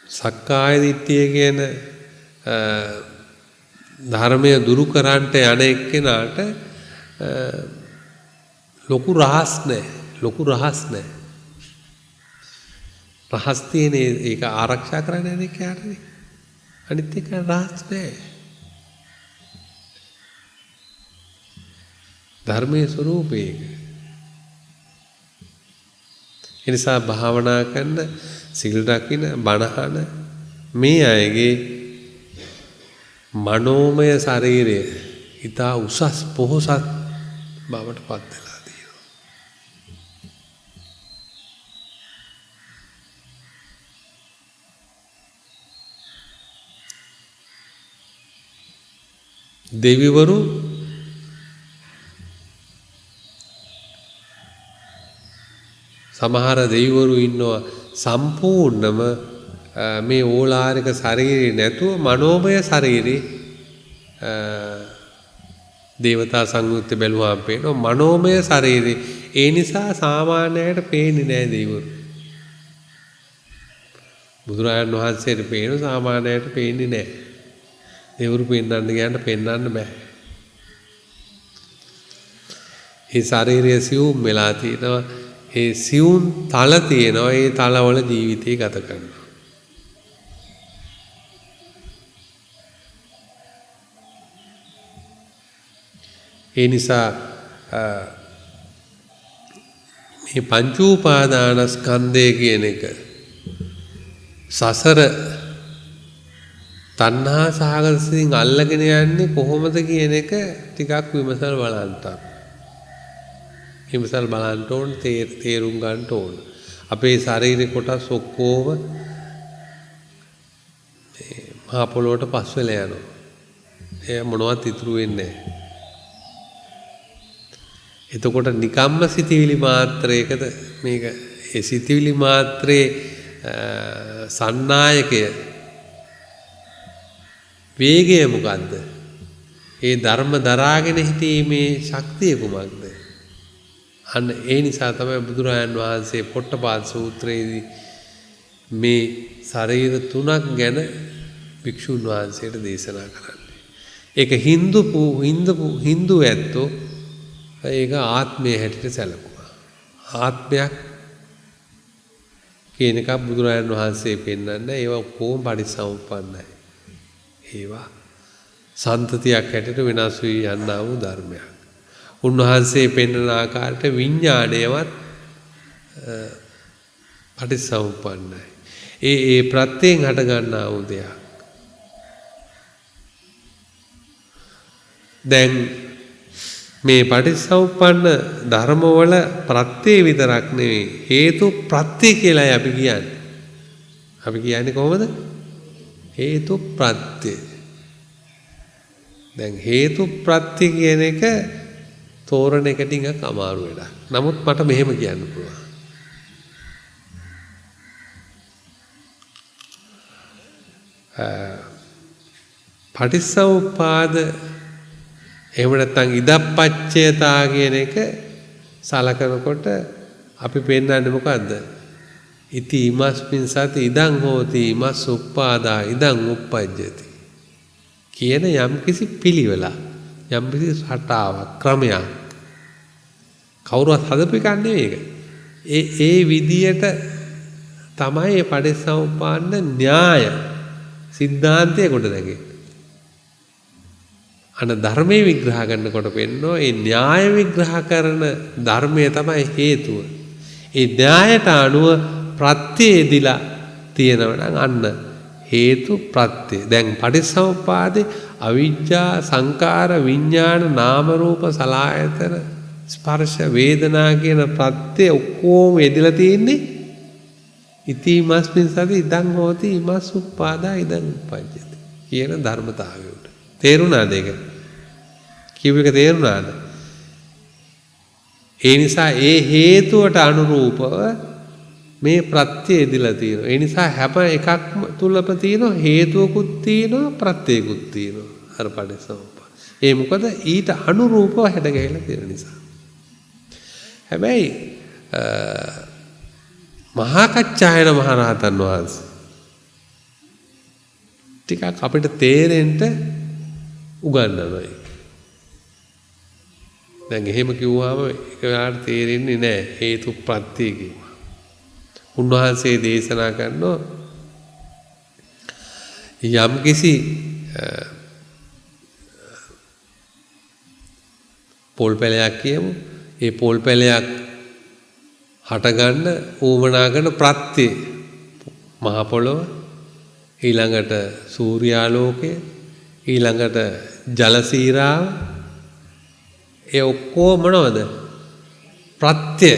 සක්කාය දිට්ඨිය කියන ධර්මය දුරු කරන්නට යන එක්කෙනාට ලොකු රහස් නැහැ. රහස් තියෙන ඒක ආරක්ෂා කරන්න යන එක්කයාටනේ. අනිත් එක රහස් නැහැ. ධර්මයේ ස්වરૂපය ඒක. ඒ නිසා භාවනා කරන සිල් රකින්න බණහන මේ අයගේ මනෝමය ශරීරය ඊට උසස් පොහොසත් බවට පත් වෙලා තියෙනවා. දෙවිවරු සමහර දෙවිවරු ඉන්නවා සම්පූර්ණම මේ ඕලාරික ශරීරේ නැතුව මනෝමය ශරීරේ දේවතා සංයුක්ත බැලුවාම පේනවා මනෝමය ශරීරේ. ඒ නිසා සාමාන්‍යයට පේන්නේ නැහැ දෙවිවරු. බුදුරජාණන් වහන්සේට පේන සාමාන්‍යයට පේන්නේ නැහැ. දෙවිවරු පෙන්වන්න ගියන්න පෙන්වන්න බෑ. ඒ ශරීරය සියුම් වෙලා තියෙනවා. ඒ සියුම් තල තියෙනවා. ඒ තලවල ජීවිතය ගත කරනවා. ඒ නිසා මේ පංච උපාදානස්කන්ධය කියන එක සසර තණ්හා සහගතයෙන් අල්ලගෙන යන්නේ කොහොමද කියන එක ටිකක් විමසලා බලන්න. විමසලා බලන්න ඕන තේරුම් ගන්න ඕන. අපේ ශරීරේ කොටස් ඔක්කොම මේ මහ පොළොවට පස් වෙලා යනවා. ඒ මොනවත් ඉතුරු වෙන්නේ නැහැ. එතකොට නිකම්ම සිතිවිලි මාත්‍රයකද මේක ඒ සිතිවිලි මාත්‍රේ සන්නායකය වේගය මොකද්ද? ඒ ධර්ම දරාගෙන සිටීමේ ශක්තිය කුමක්ද? අන්න ඒ නිසා තමයි බුදුරජාණන් වහන්සේ පොට්ටපාද සූත්‍රයේදී මේ ශරීර තුනක් ගැන භික්ෂුන් වහන්සේට දේශනා කරන්නේ. ඒක හින්දු ඇත්තෝ ඒක ආත්මය හැටියට සැලකුවා. ආත්මයක් කියන එක බුදුරජාණන් වහන්සේ පෙන්වන්නේ ඒවා කොහොම පරිසම්පන්නයි. ඒවා සන්තතියක් හැටියට වෙනස් වී යනා වූ ධර්මයක්. උන්වහන්සේ පෙන්වන ආකාරයට විඥාණයවත් පරිසම්පන්නයි. ඒ ප්‍රත්‍යයෙන් හට ගන්නා වූ දෙයක්. දැන් මේ පටිච්චසමුප්පන්න ධර්මවල ප්‍රත්‍ය විතරක් නෙවෙයි හේතු ප්‍රත්‍ය කියලායි අපි කියන්නේ. අපි කියන්නේ කොහොමද? හේතු ප්‍රත්‍ය. දැන් හේතු ප්‍රත්‍ය කියන එක තෝරන එක ටිකක් අමාරු වෙලා. නමුත් මට මෙහෙම කියන්න පුළුවන්. පටිච්චසමුප්පාද එහෙම නැත්නම් ඉදප්පච්චයතා කියන එක සලකනකොට අපි පෙන්නන්නේ මොකද්ද? ඉති ඉමස්මින් සති ඉදං හෝති ඉමස් උප්පාදා ඉදං උප්පජ්ජති කියන යම්කිසි පිළිවෙලක්, යම්කිසි රටාවක්, ක්‍රමයක් කවුරුවත් හදපු එකක් නෙවෙයි ඒක. ඒ විදියට තමයි මේ පටිච්චසමුප්පාද න්‍යාය සිද්ධාන්තය කොට දැකේ. අන ධර්මයේ විග්‍රහ කරනකොට පෙන්නෝ ඒ න්‍යාය විග්‍රහ කරන ධර්මය තමයි හේතුව. ඒ න්‍යායට අනුව ප්‍රත්‍යයේදීලා තියෙනවා නම් අන්න හේතු ප්‍රත්‍ය. දැන් පටිච්චසමුප්පාදේ අවිජ්ජා සංකාර විඥාන නාම රූප සලආයතන ස්පර්ශ වේදනා කියන ප්‍රත්‍ය ඔක්කොම යෙදලා තියෙන්නේ ඉති මස්මින් සති ඉදං හෝති ඉමස් උප්පාදා ඉදං උපජ්ජති කියන ධර්මතාවය උඩ. තේරුණාද ඒක? කියව එක තේරුණාද? ඒ නිසා ඒ හේතුවට අනුරූපව මේ ප්‍රත්‍ය යෙදලා තියෙනවා. ඒ නිසා හැම එකක්ම තුලම තියෙනවා හේතුවකුත් තියෙනවා ප්‍රත්‍යයකුත් තියෙනවා. අර පටිච්චසමුප්පාද. ඒ මොකද ඊට අනුරූපව හැඩ ගැහිලා තියෙන නිසා. හැබැයි මහා කච්චායන මහරහතන් වහන්සේ ටිකක් අපිට තේරෙන්න උගන්වනවා ඒක. දැන් එහෙම කිව්වම එක වෙලාවට තේරෙන්නේ නැහැ හේතු ප්‍රත්‍ය කිව්වා. උන්වහන්සේ දේශනා කරනවා යම්කිසි පොල් පැලයක් කියමු. ඒ පොල් පැලයක් හටගන්න ඌමනා කරන ප්‍රත්‍ය මහ පොළොව, ඊළඟට සූර්යාලෝකය, ඊළඟට ජල සීරාව, ඒ ඔක්කොම මොනවද? ප්‍රත්‍ය.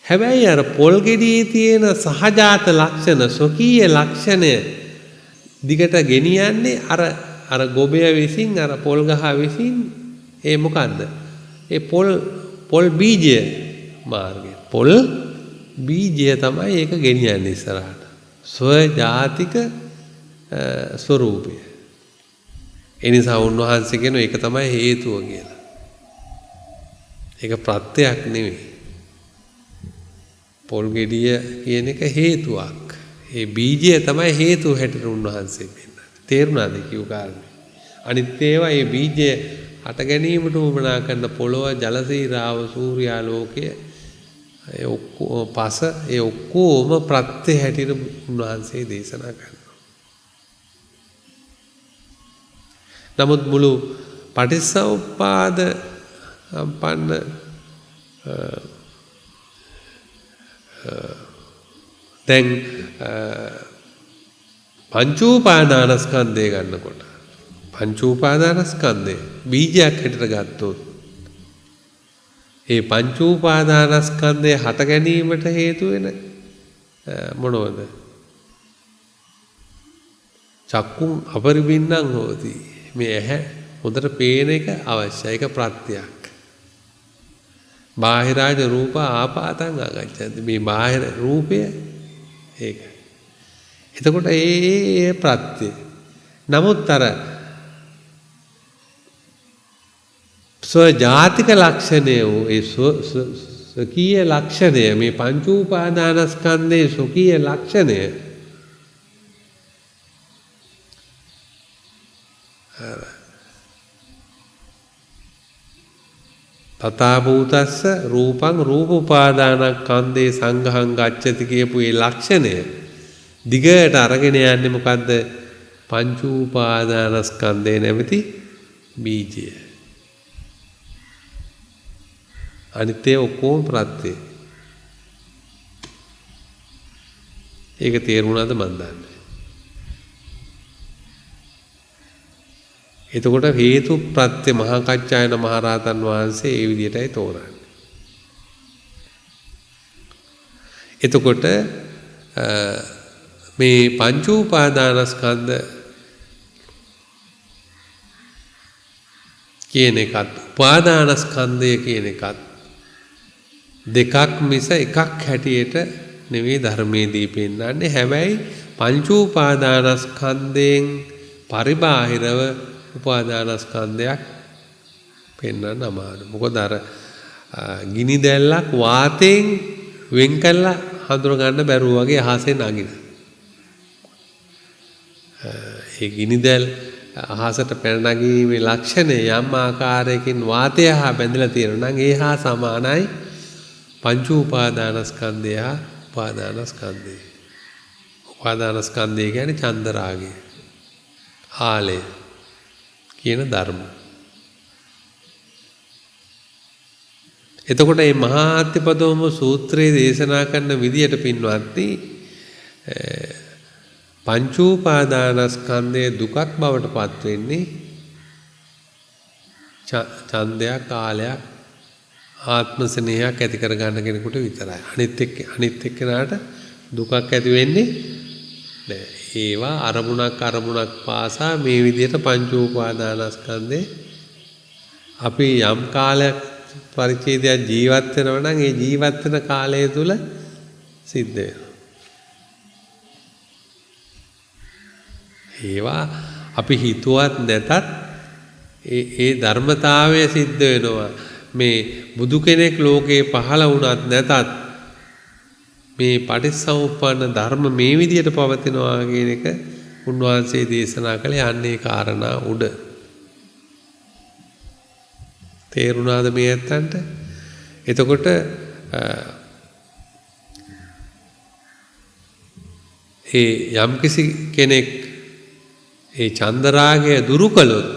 හැබැයි අර පොල් ගෙඩියේ තියෙන සහජාත ලක්ෂණ, ස්වකීය ලක්ෂණය දිගට ගෙනියන්නේ අර ගොබය විසින්, අර පොල් ගහ විසින්. ඒ මොකද්ද? ඒ පොල් බීජය මාර්ගය. පොල් බීජය තමයි ඒක ගෙනියන්නේ ඉස්සරහට. ස්වජාතික ස්වરૂපය. ඒ නිසා උන්වහන්සේ කියන ඒක තමයි හේතුව කියලා. ඒක ප්‍රත්‍යක් නෙවෙයි. පොල් ගෙඩිය කියන එක හේතුවක්. ඒ බීජය තමයි හේතුව හැටියට උන්වහන්සේ පෙන්නන්නේ. තේරුණාද කියු කාරණේ? අනිත් ඒවා මේ බීජය හට ගැනීමට උවමනා කරන පොළොව, ජලසීරාව, සූර්යාලෝකය, ඒ ඔක්කොම පස, ඒ ඔක්කොම ප්‍රත්‍ය හැටියට උන්වහන්සේ දේශනා කරනවා. නමුත් මුළු පටිච්චසමුප්පාද සම්පන්න දැන් පංච උපාදානස්කන්ධය ගන්නකොට පංච උපාදානස්කන්ධය බීජයක් හැටියට ගත්තොත් ඒ පංච උපාදානස්කන්ධය හට ගැනීමට හේතු වෙන මොනවද? චක්කුම් අපරිබින්නම් හෝති. මේ ඇහැ හොඳට පේන එක අවශ්‍යයි. ඒක ප්‍රත්‍යක්. බාහිරාජ රූප ආපාතං ආගච්ඡන්ති. මේ බාහිර රූපය ඒක. එතකොට ඒ ප්‍රත්‍ය. නමුත් අර ස්වජාතික ලක්ෂණය වූ ඒ ස්වකීය ලක්ෂණය, මේ පංච උපාදානස්කන්ධයේ ස්වකීය ලක්ෂණය තථා භූතස්ස රූපං රූප උපාදානස්කන්ධේ සංඝං ගච්ඡති කියපු ඒ ලක්ෂණය දිගට අරගෙන යන්නේ මොකද්ද? පංච උපාදානස්කන්ධේ නැමැති බීජය. අනිත් ඒ ඔක්කොම ප්‍රත්‍ය. ඒක තේරුණාද මන් දන්නේ. එතකොට හේතු ප්‍රත්‍ය මහා කච්චායන මහරහතන් වහන්සේ ඒ විදිහටයි තෝරන්නේ. එතකොට මේ පංච උපාදානස්කන්ධ කියන එකත් උපාදානස්කන්ධය කියන එකත් දෙකක් මිස එකක් හැටියට නෙවෙයි ධර්මයේදී පෙන්වන්නේ. හැබැයි පංච උපාදානස්කන්ධයෙන් පරිබාහිරව උපාදානස්කන්ධයක් පෙන්වන්න අමාරුයි. මොකද අර ගිනි දැල්ලක් වාතයෙන් වෙන් කළා හඳුන ගන්න බැරුව වගේ අහසේ නගින. ඒ ගිනි දැල් අහසට පැන නැගීමේ ලක්ෂණය යම් ආකාරයකින් වාතය හා බැඳලා තියෙනවා නම් ඒ හා සමානයි පංච උපාදානස්කන්ධය හා උපාදානස්කන්ධය. උපාදානස්කන්ධය කියන්නේ චන්දරාගය, ආලය කියන ධර්ම. එතකොට මේ මහා අත්තිපදෝම සූත්‍රයේ දේශනා කරන විදියට පින්වත්නි පංච උපාදානස්කන්ධයේ දුකක් බවට පත් වෙන්නේ ඡන්දයක්, කාලයක්, ආත්ම ස්නේහයක් ඇති කර ගන්න කෙනෙකුට විතරයි. අනිත් එක්කෙනාට දුකක් ඇති වෙන්නේ නෑ. ඒවා අරමුණක් පාසා මේ විදිහට පංච උපාදානස්කන්ධේ අපි යම් කාලයක් පරිච්ඡේදයක් ජීවත් වෙනවා නම් ඒ ජීවත් වෙන කාලය තුල සිද්ධ වෙනවා. ඒවා අපි හිතුවත් නැතත් ඒ ධර්මතාවය සිද්ධ වෙනවා. මේ බුදු කෙනෙක් ලෝකේ පහළ වුණත් නැතත් මේ පටිච්චසමුප්පන්න ධර්ම මේ විදියට පවතිනවා කියන එක උන්වහන්සේ දේශනා කළේ අන්නේ කාරණා උඩ. තේරුණාද මේ ඇත්තන්ට? එතකොට ඒ යම්කිසි කෙනෙක් ඒ චන්දරාගය දුරු කළොත්,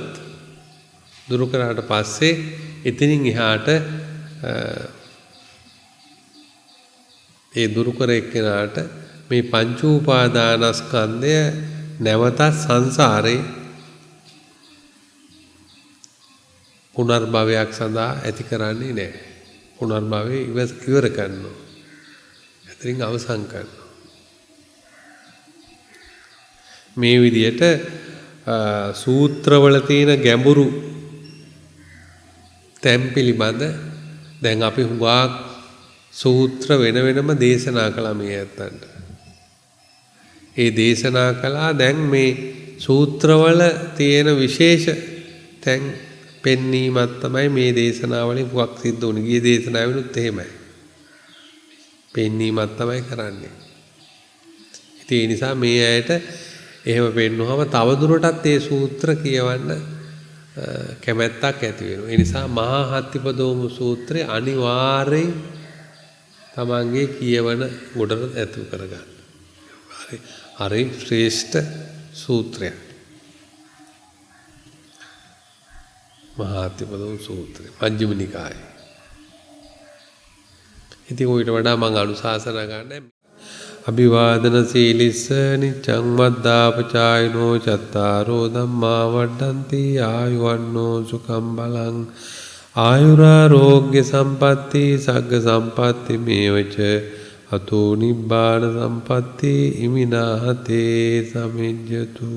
දුරු කරාට පස්සේ එතනින් එහාට ඒ දුරු කර එක්කෙනාට මේ පංච උපාදානස්කන්ධය නැවත සංසාරේ පුනර්භවයක් සඳහා ඇති කරන්නේ නැහැ. පුනර්භවය ඉවර කරනවා. එතනින් අවසන් කරනවා. මේ විදිහට සූත්‍රවල තියෙන ගැඹුරු තැන් පිළිබඳ දැන් අපි හුඟක් සූත්‍ර වෙනම දේශනා කළා මේ ඇත්තන්ට. ඒ දේශනා කළා දැන් මේ සූත්‍රවල තියෙන විශේෂ තැන් පෙන්වීමක් තමයි මේ දේශනාවලින් හුඟක් සිද්ධ වුණේ. ගිය දේශනාවෙනුත් එහෙමයි. පෙන්වීමක් තමයි කරන්නේ. ඉතින් ඒ නිසා මේ ඇයට එහෙම පෙන්වුවම තවදුරටත් ඒ සූත්‍ර කියවන්න කැමැත්තක් ඇති වෙනවා. ඒ නිසා මහා හත්තිපදෝම සූත්‍රය අනිවාර්යෙන් තමන්ගේ කියවන ගොඩට ඇතුල් කරගන්න. හරි ශ්‍රේෂ්ඨ සූත්‍රයක්. මහා හත්තිපදෝම සූත්‍රය මජ්ක්‍ධිම නිකායේ. ඉතින් ඔයිට වඩා මම අනුශාසනා ගන්න අභිවාදන සීලිස්ස නිච්ඡං වද්දාපචායනෝ චත්තාරෝ ධම්මා වඩ්ඩන්ති ආයුවන්නෝ සුඛං බලං ආයුරාෝග්‍ය සම්පatti සග්ග සම්පatti මේවච අතෝ නිබ්බාන සම්පatti ඉමිනාතේ සමිජ්ජතු